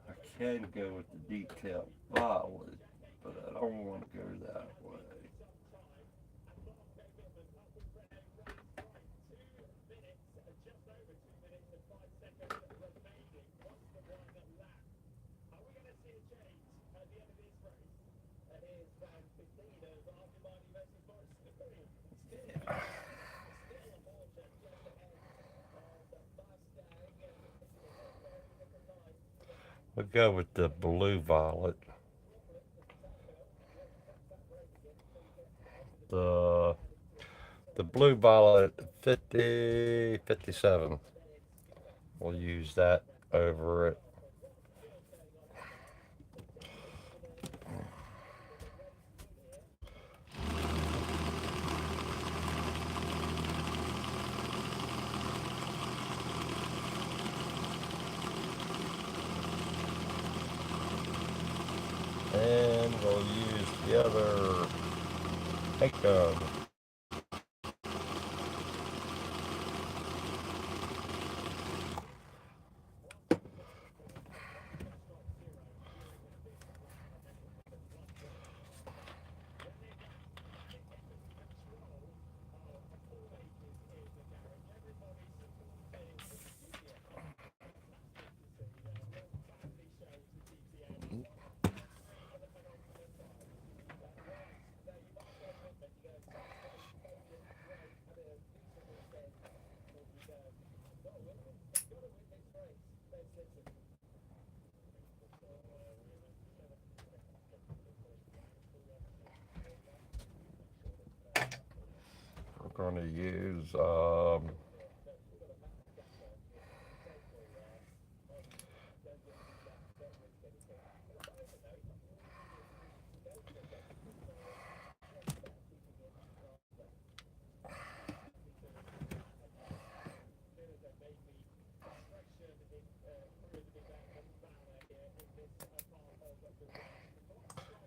I can go with the detailed violet, but I don't want to go that way. We'll go with the blue violet. The the blue violet 50 57. We'll use that over it. And we'll use the other McClung. We're going to use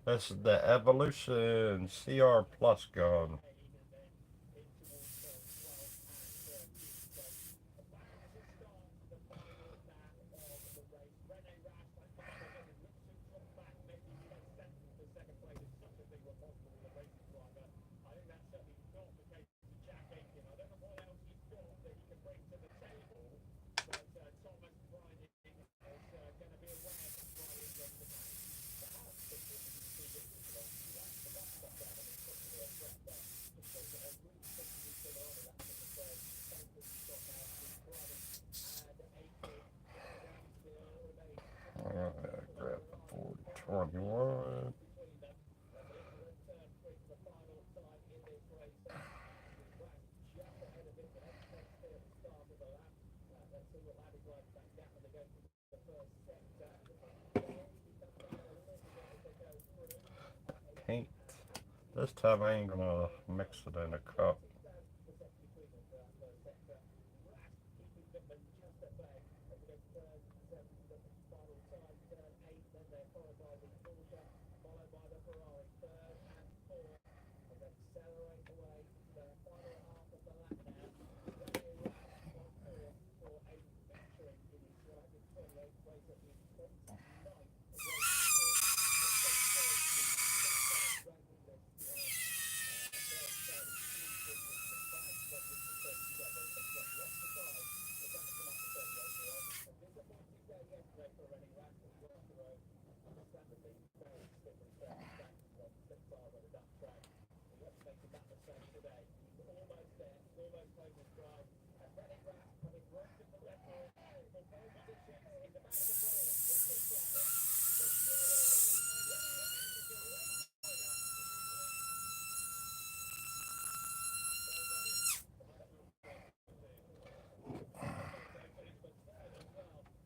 this is the Evolution CR Plus gun. Grab the 4021. Paint. This time I ain't gonna mix it in a cup.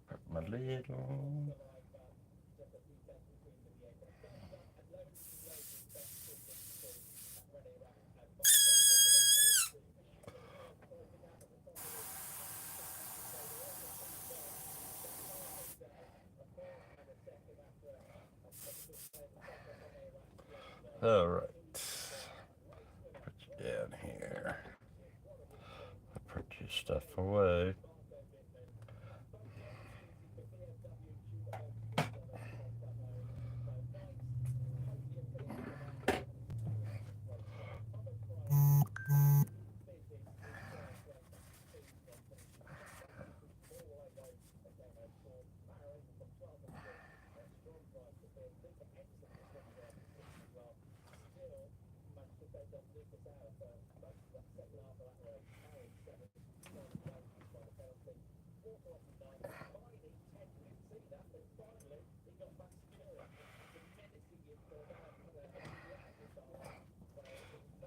Put my lid on. All right. Put you down here. Put your stuff away.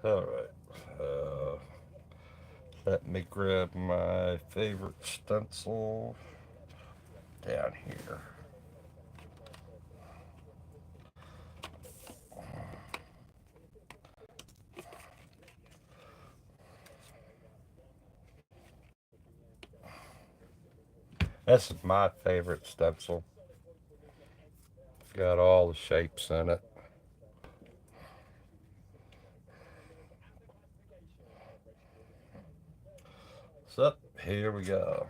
All right. Let me grab my favorite stencil down here. This is my favorite stencil. Got all the shapes in it. So here we go.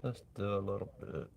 Let's do a little bit.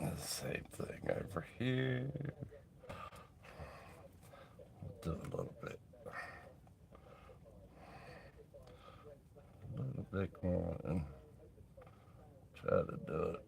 The same thing over here. Do a little bit. A little big one. Try to do it.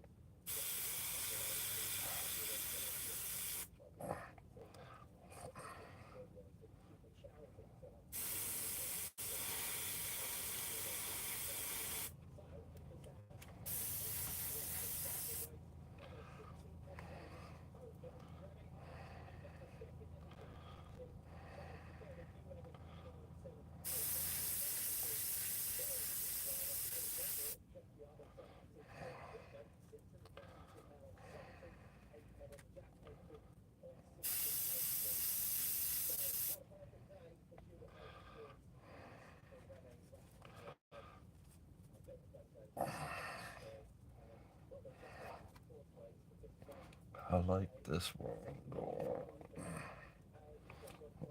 I like this one going.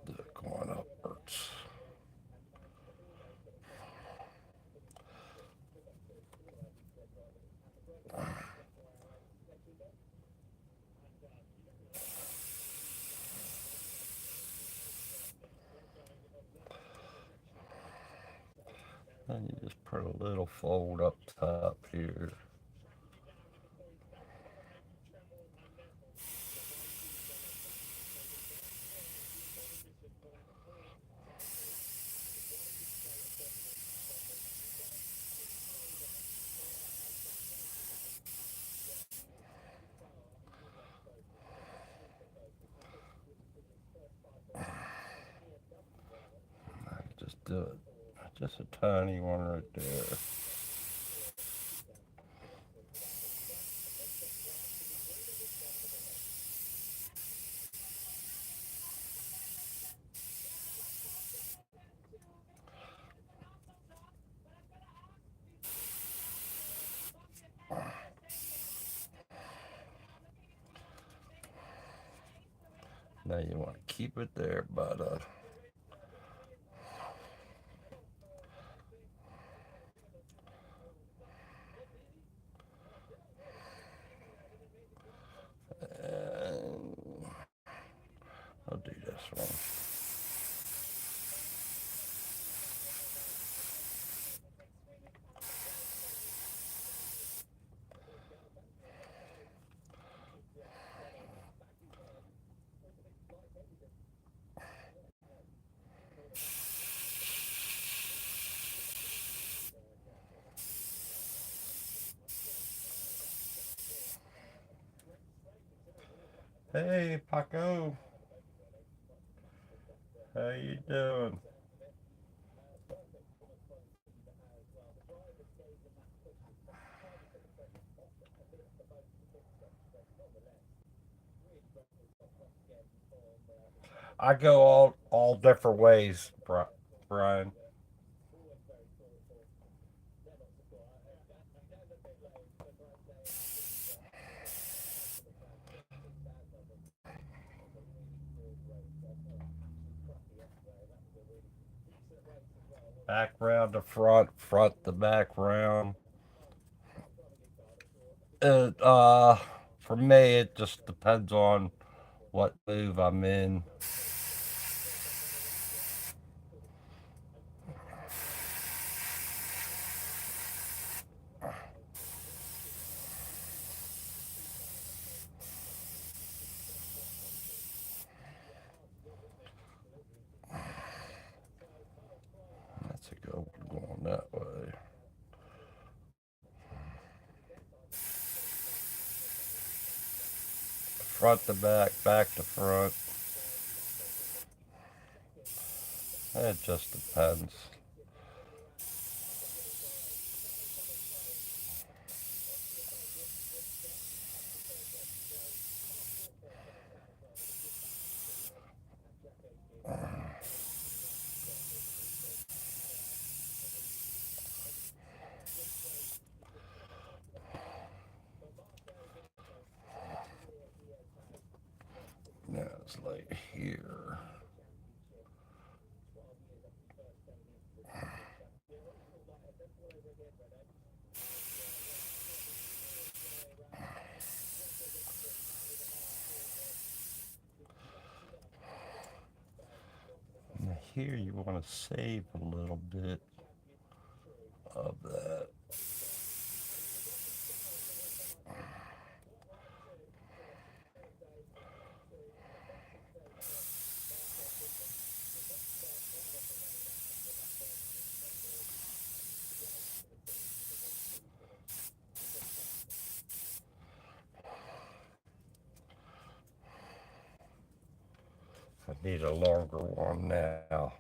Do it going upwards. And you just put a little fold up top here. Just do it. Just a tiny one right there. Now you want to keep it there, but and I'll do this one. Hey, Paco, how you doing? I go all different ways, Brian. Background to front, front to background. It, for me, it just depends on what move I'm in. That's a good one going that way. Front to back, back to front. It just depends. Now it's like here. Now here you want to save a little bit of that. I need a longer one now.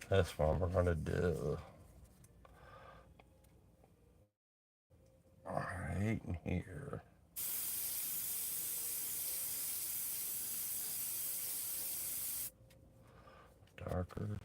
This one we're gonna do right in here. Darker.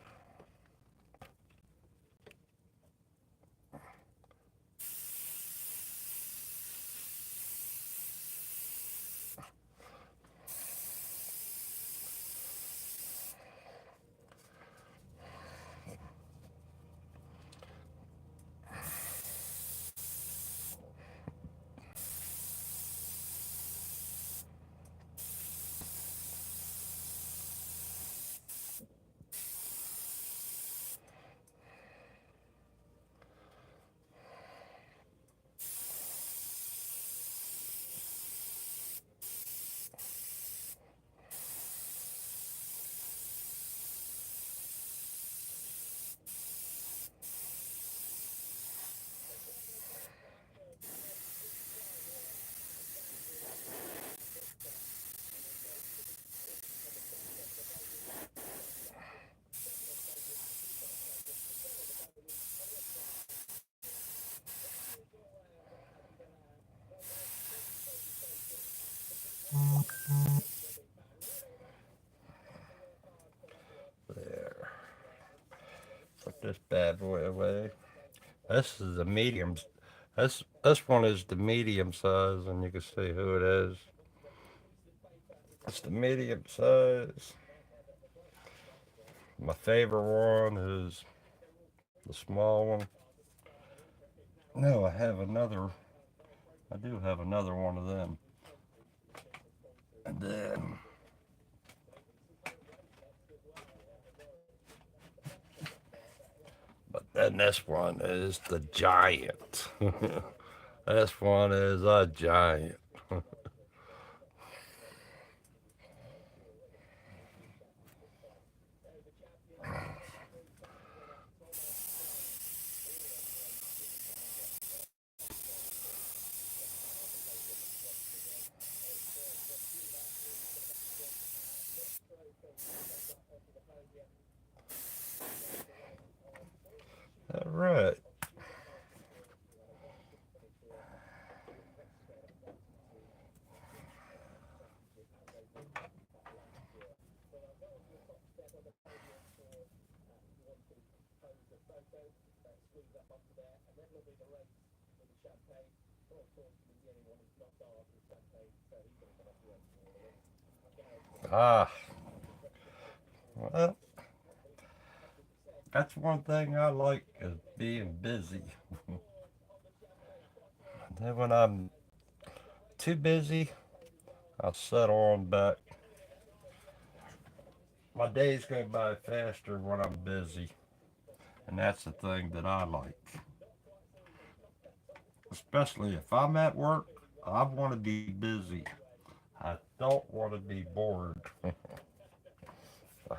There. Put this bad boy away. This is a medium. This one is the medium size, and you can see who it is. It's the medium size. My favorite one is the small one. No, I do have another one of them. And then, but then this one is the giant. This one is a giant. All right. Ah, well, that's one thing I like is being busy. Then when I'm too busy, I'll settle on back. My days go by faster when I'm busy, and that's the thing that I like. Especially if I'm at work, I want to be busy. I don't want to be bored. I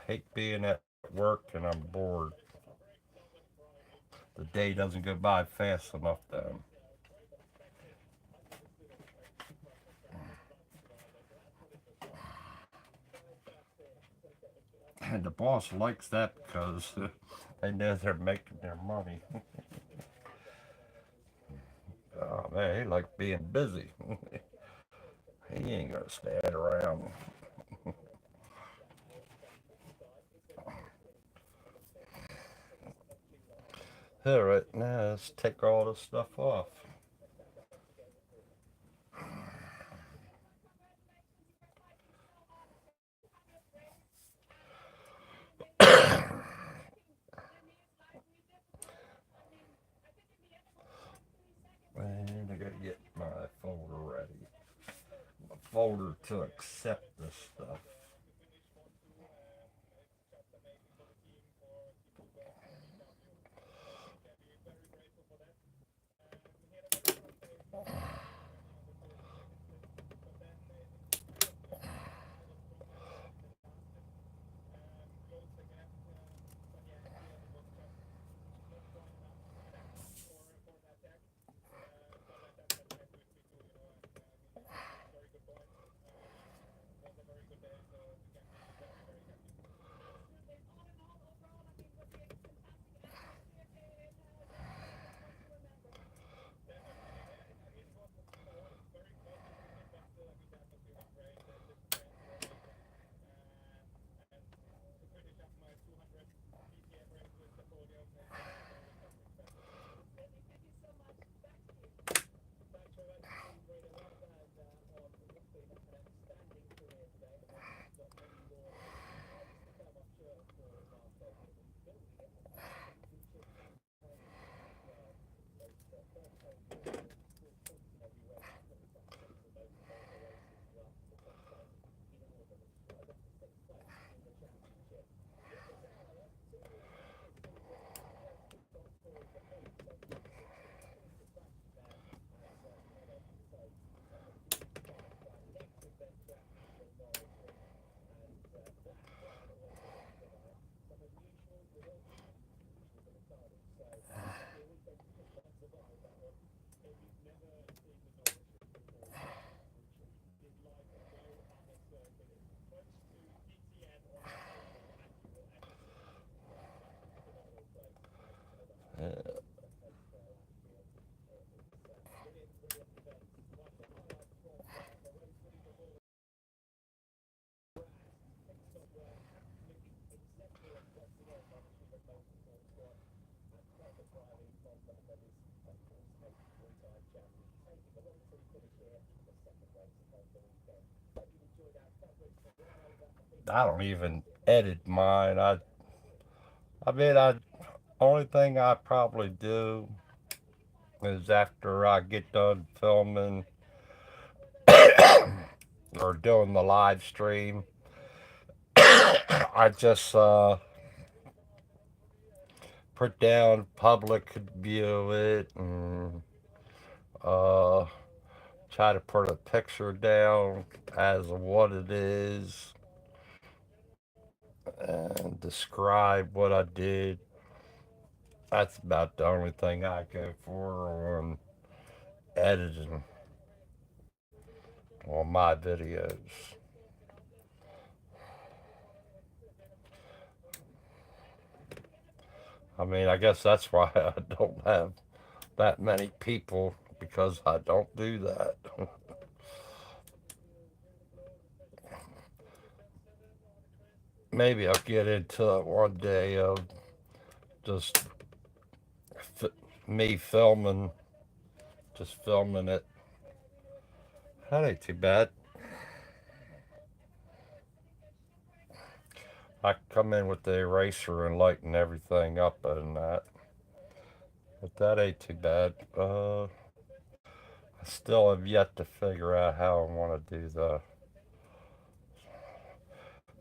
hate being at work and I'm bored. The day doesn't go by fast enough then. And the boss likes that because they know they're making their money. Oh man, he likes being busy. He ain't gonna stand around. All right, now let's take all this stuff off. And I gotta get my folder ready. My folder to accept this stuff. I don't even edit mine. I mean, only thing I probably do is after I get done filming or doing the live stream, I just put down public could view it and uh, try to put a picture down as what it is and describe what I did. That's about the only thing I go for on editing on my videos. I mean, I guess that's why I don't have that many people because I don't do that. Maybe I'll get into it one day of just f- me filming, just filming it. That ain't too bad. I come in with the eraser and lighten everything up and that, but that ain't too bad. I still have yet to figure out how I want to do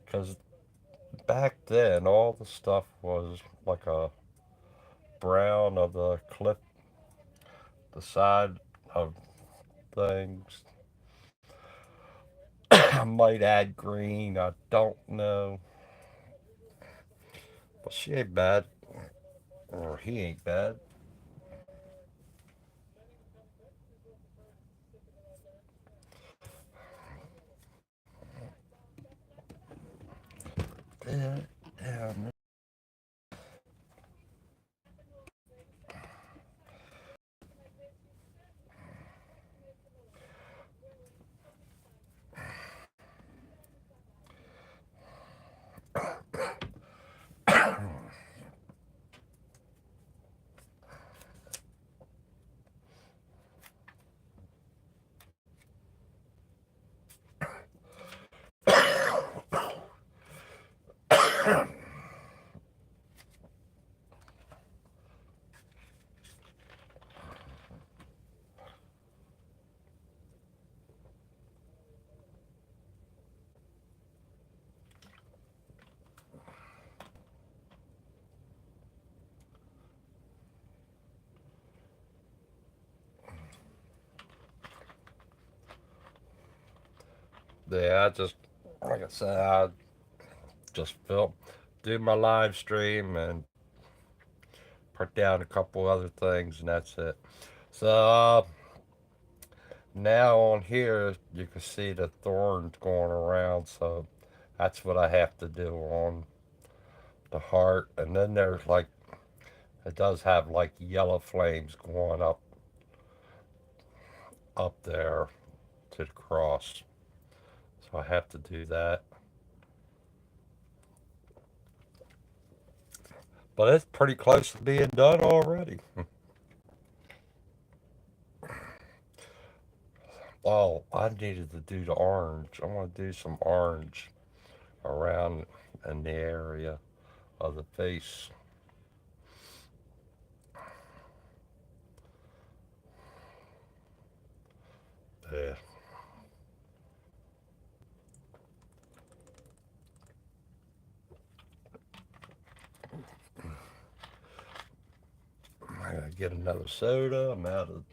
because back then all the stuff was like a brown of the cliff, the side of things. I might add green. I don't know, but she ain't bad, or he ain't bad. Yeah, damn. Yeah, I just like I said, I just film, do my live stream, and put down a couple other things, and that's it. So now on here, you can see the thorns going around. So that's what I have to do on the heart, and then there's like it does have like yellow flames going up there to the cross. So I have to do that. But it's pretty close to being done already. Oh, I needed to do the orange. I want to do some orange around in the area of the face. Yeah. I gotta get another soda. I'm out of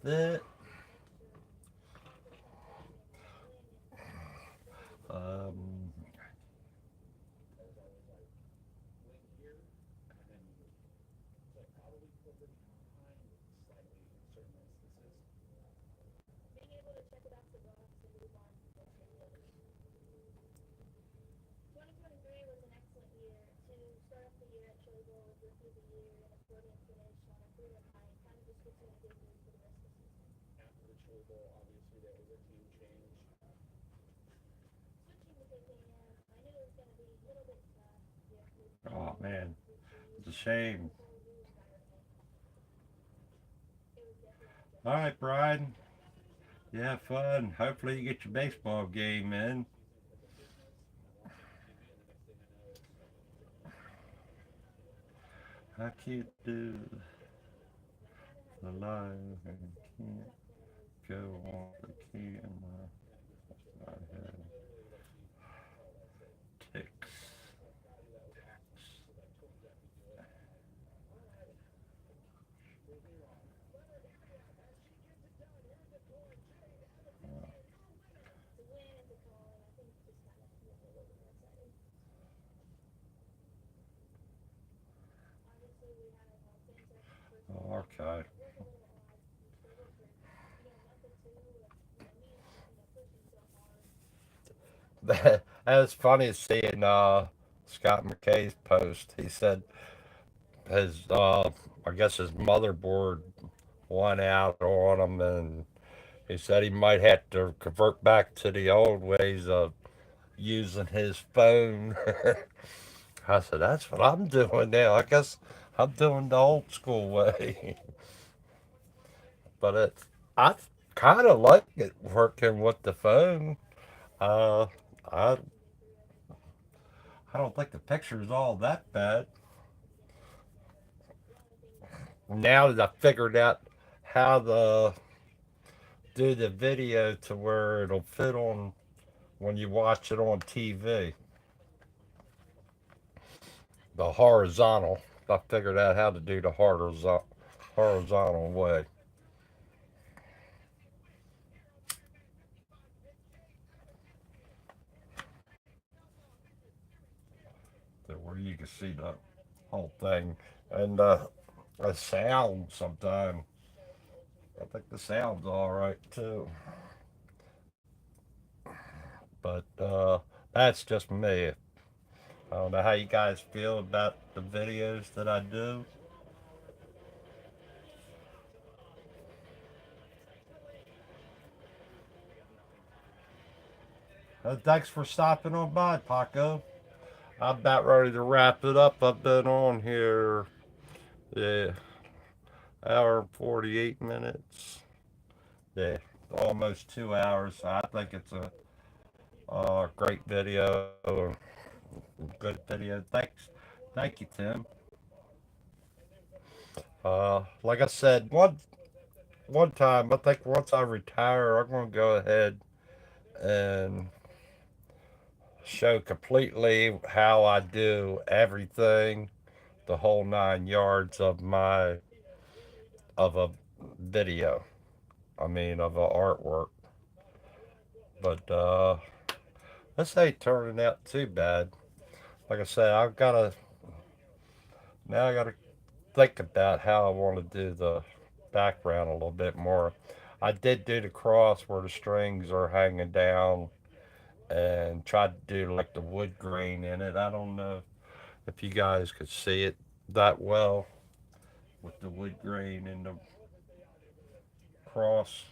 that. Um, oh man, it's a shame. All right, Brian. Yeah, fun. Hopefully you get your baseball game in. I can't do the live and can't go on the camera. I have ticks. Okay. That was funny seeing Scott McKay's post. He said his I guess his motherboard went out on him, and he said he might have to convert back to the old ways of using his phone. I said that's what I'm doing now. I guess I'm doing the old school way. But I kind of like it working with the phone. Uh, I I don't think the picture is all that bad. Now that I figured out how to do the video to where it'll fit on when you watch it on TV, the horizontal. I figured out how to do the horizontal way, to where you can see the whole thing and the sound. Sometimes I think the sound's all right too, but that's just me. I don't know how you guys feel about the videos that I do. Thanks for stopping on by, Paco. I'm about ready to wrap it up. I've been on here, yeah, hour and 48 minutes. Yeah, almost 2 hours. I think it's a great video, good video. Thank you, Tim. Like I said, one time, I think once I retire, I'm gonna go ahead and show completely how I do everything, the whole 9 yards of a video. I mean, of a artwork. But this ain't turning out too bad. Like I said, I gotta think about how I want to do the background a little bit more. I did do the cross where the strings are hanging down and tried to do like the wood grain in it. I don't know if you guys could see it that well with the wood grain and the cross.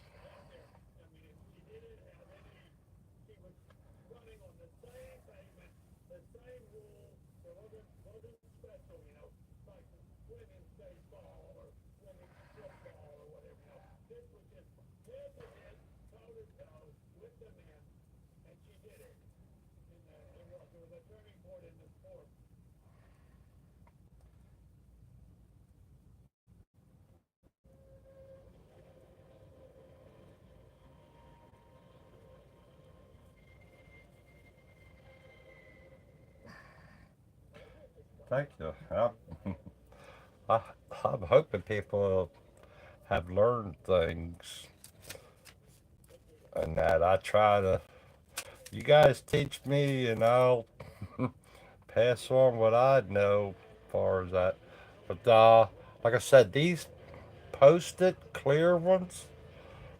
Thank you. I, I'm hoping people have learned things and that I try to. You guys teach me, and I'll pass on what I know as far as that. But like I said, these post-it clear ones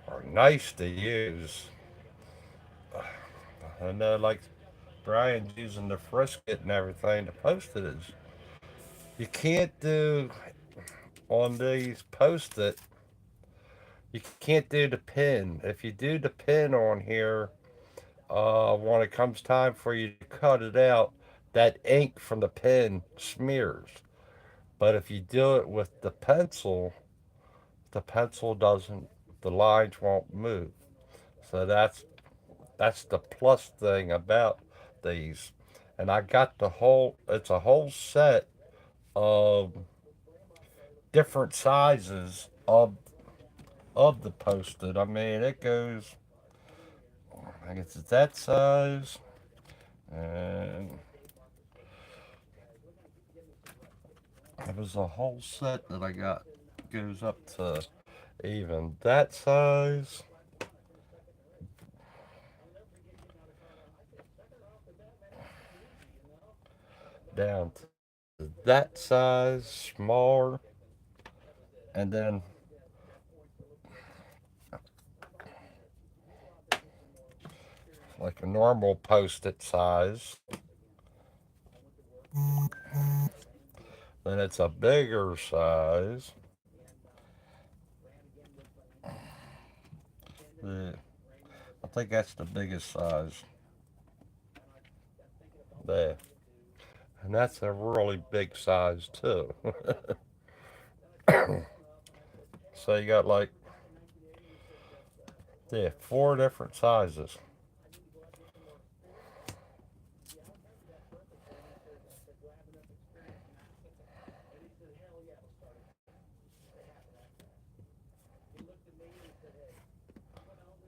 are nice to use. I know, like Brian's using the frisket and everything. The post-it is. You can't do on these post-it. You can't do the pin. If you do the pin on here, when it comes time for you to cut it out, that ink from the pen smears. But if you do it with the pencil doesn't, the lines won't move. So that's the plus thing about these. And I got the whole. It's a whole set of different sizes of the posted. I mean, it goes. I guess it's that size, and it was a whole set that I got. Goes up to even that size down to that size, smaller, and then like a normal post-it size. Then it's a bigger size. Yeah, I think that's the biggest size there, and that's a really big size too. So you got like yeah, four different sizes.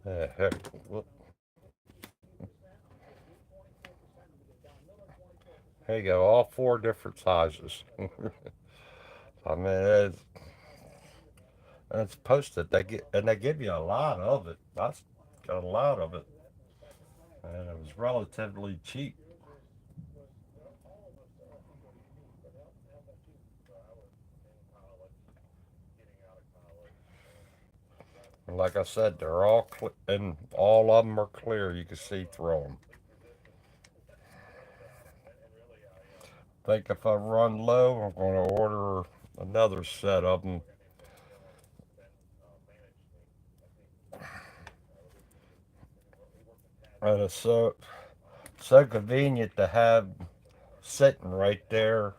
Yeah, heck, whoop. Here you go, all four different sizes. I mean, it's posted. They give you a lot of it. That's got a lot of it, and it was relatively cheap. And like I said, they're all and all of them are clear. You can see through them. Think if I run low, I'm going to order another set of them. And it's so convenient to have sitting right there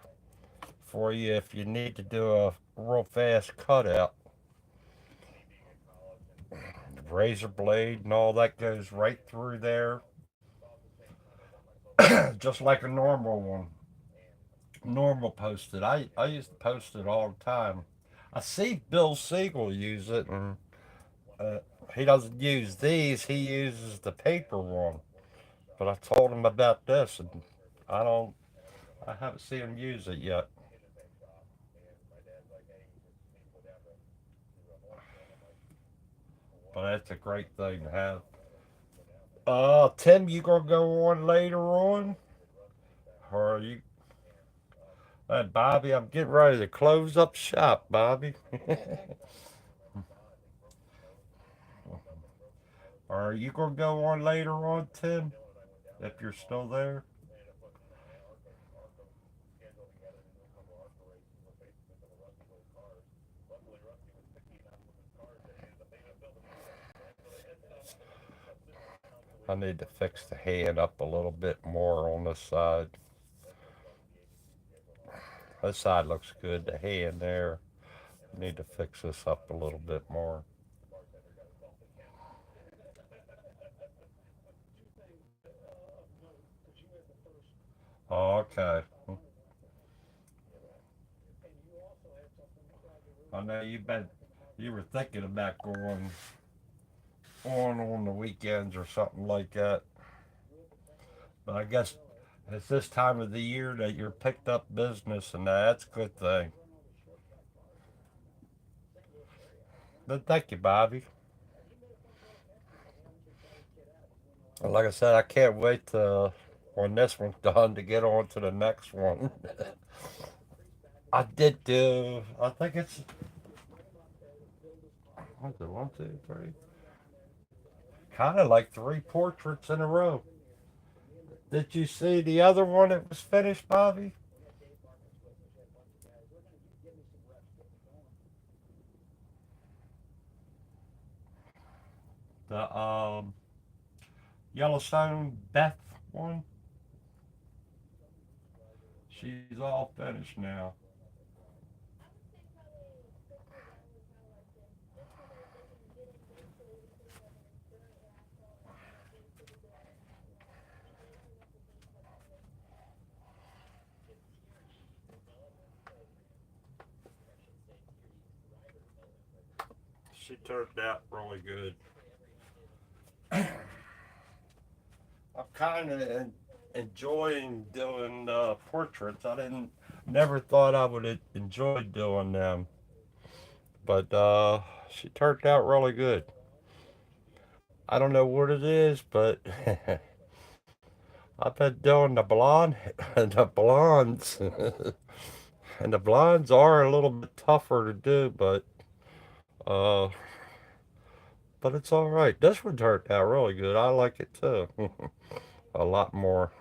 for you if you need to do a real fast cutout. Razor blade and all that goes right through there, just like a normal one. Normal post-it. I used to post it all the time. I see Bill Siegel use it, and uh, he doesn't use these. He uses the paper one. But I told him about this, and I don't. I haven't seen him use it yet. But that's a great thing to have. Tim, you gonna go on later on, or are you? Bobby, I'm getting ready to close up shop, Bobby. Are you gonna go on later on, Tim? If you're still there. I need to fix the hand up a little bit more on this side. This side looks good. The hand there. Need to fix this up a little bit more. Okay. I know you were thinking about going on the weekends or something like that. But I guess it's this time of the year that you're picked up business, and that's a good thing. But thank you, Bobby. And like I said, I can't wait to when this one's done to get on to the next one. I did do. I think it's what's it? One, two, three. Kind of like three portraits in a row. Did you see the other one that was finished, Bobby? The Yellowstone Beth one. She's all finished now. she turned out really good. I'm kind of enjoying doing portraits. I didn't, never thought I would enjoy doing them, but she turned out really good. I don't know what it is, but I've been doing the blonde, the blondes, and the blondes are a little bit tougher to do, uh, but it's all right. This one turned out really good. I like it too, a lot more.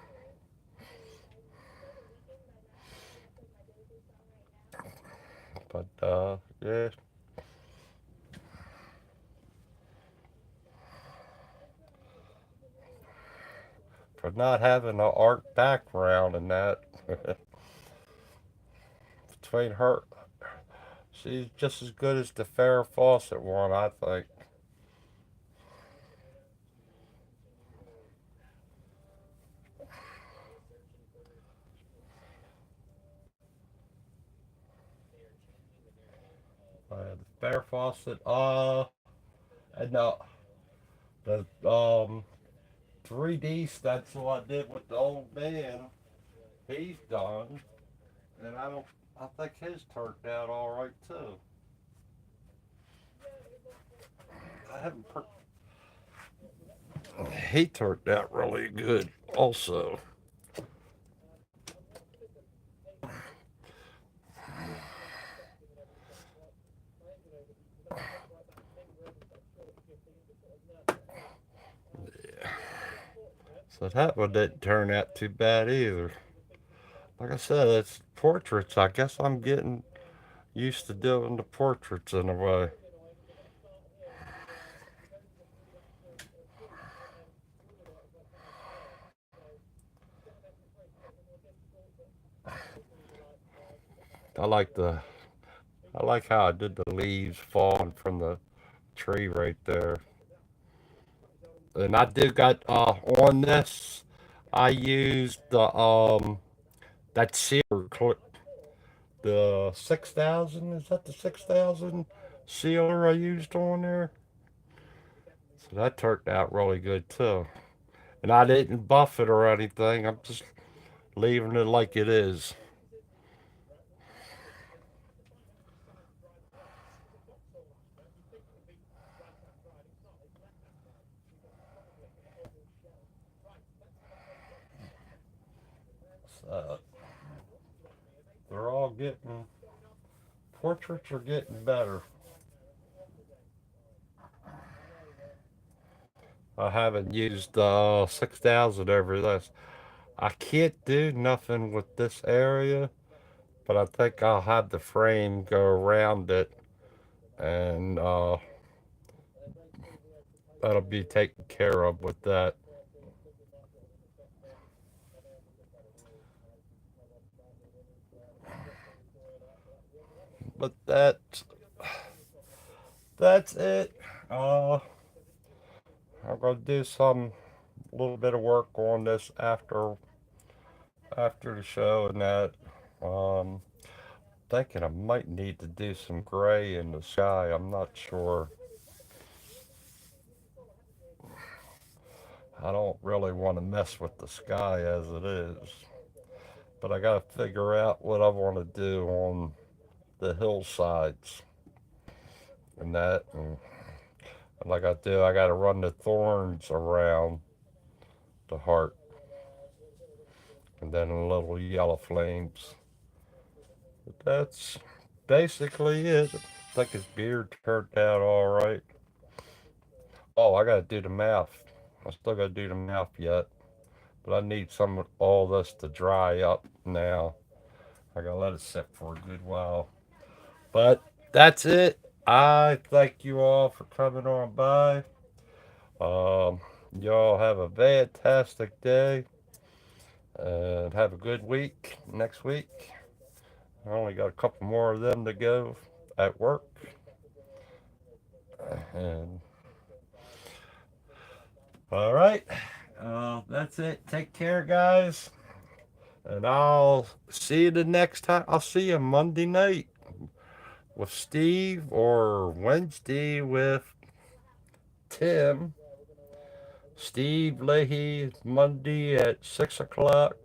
But yeah, for not having an art background and that, between her, she's just as good as the Farrah Fawcett one, I think. The Farrah Fawcett, and the 3D stencil I did with the old man, he's done, and I think his turned out all right too. I haven't. He turned out really good also. So that one didn't turn out too bad either. Like I said, it's portraits. I guess I'm getting used to doing the portraits in a way. I like the I like how I did the leaves falling from the tree right there. And I do got on this. I used the that sealer clip, the 6,000. Is that the 6,000 sealer I used on there? So that turned out really good too. And I didn't buff it or anything. I'm just leaving it like it is. So they're all getting portraits are getting better. I haven't used 6,000 over this. I can't do nothing with this area, but I think I'll have the frame go around it, and that'll be taken care of with that. But that's it. Uh, I'm gonna do some little bit of work on this after the show and that. Um, Thinking I might need to do some gray in the sky. I'm not sure. I don't really want to mess with the sky as it is, but I got to figure out what I want to do on the hillsides and that. And like I do, I got to run the thorns around the heart and then the little yellow flames. But that's basically it. I think his beard turned out all right. Oh, I got to do the mouth. I still got to do the mouth yet, but I need some of all this to dry up now. I gotta let it sit for a good while. But that's it. I thank you all for coming on by. Um, y'all have a fantastic day and have a good week next week. I only got a couple more of them to go at work. And all right, that's it. Take care, guys. And I'll see you the next time. I'll see you Monday night. with Steve or Wednesday with Tim. Steve Leahy Monday at 6 o'clock.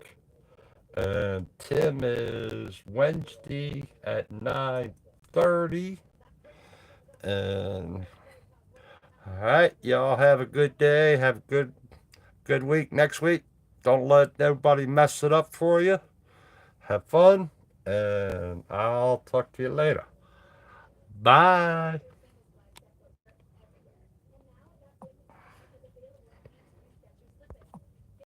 And Tim is Wednesday at 9:30. And all right, y'all have a good day. Have a good week next week. Don't let nobody mess it up for you. Have fun, and I'll talk to you later. Bye.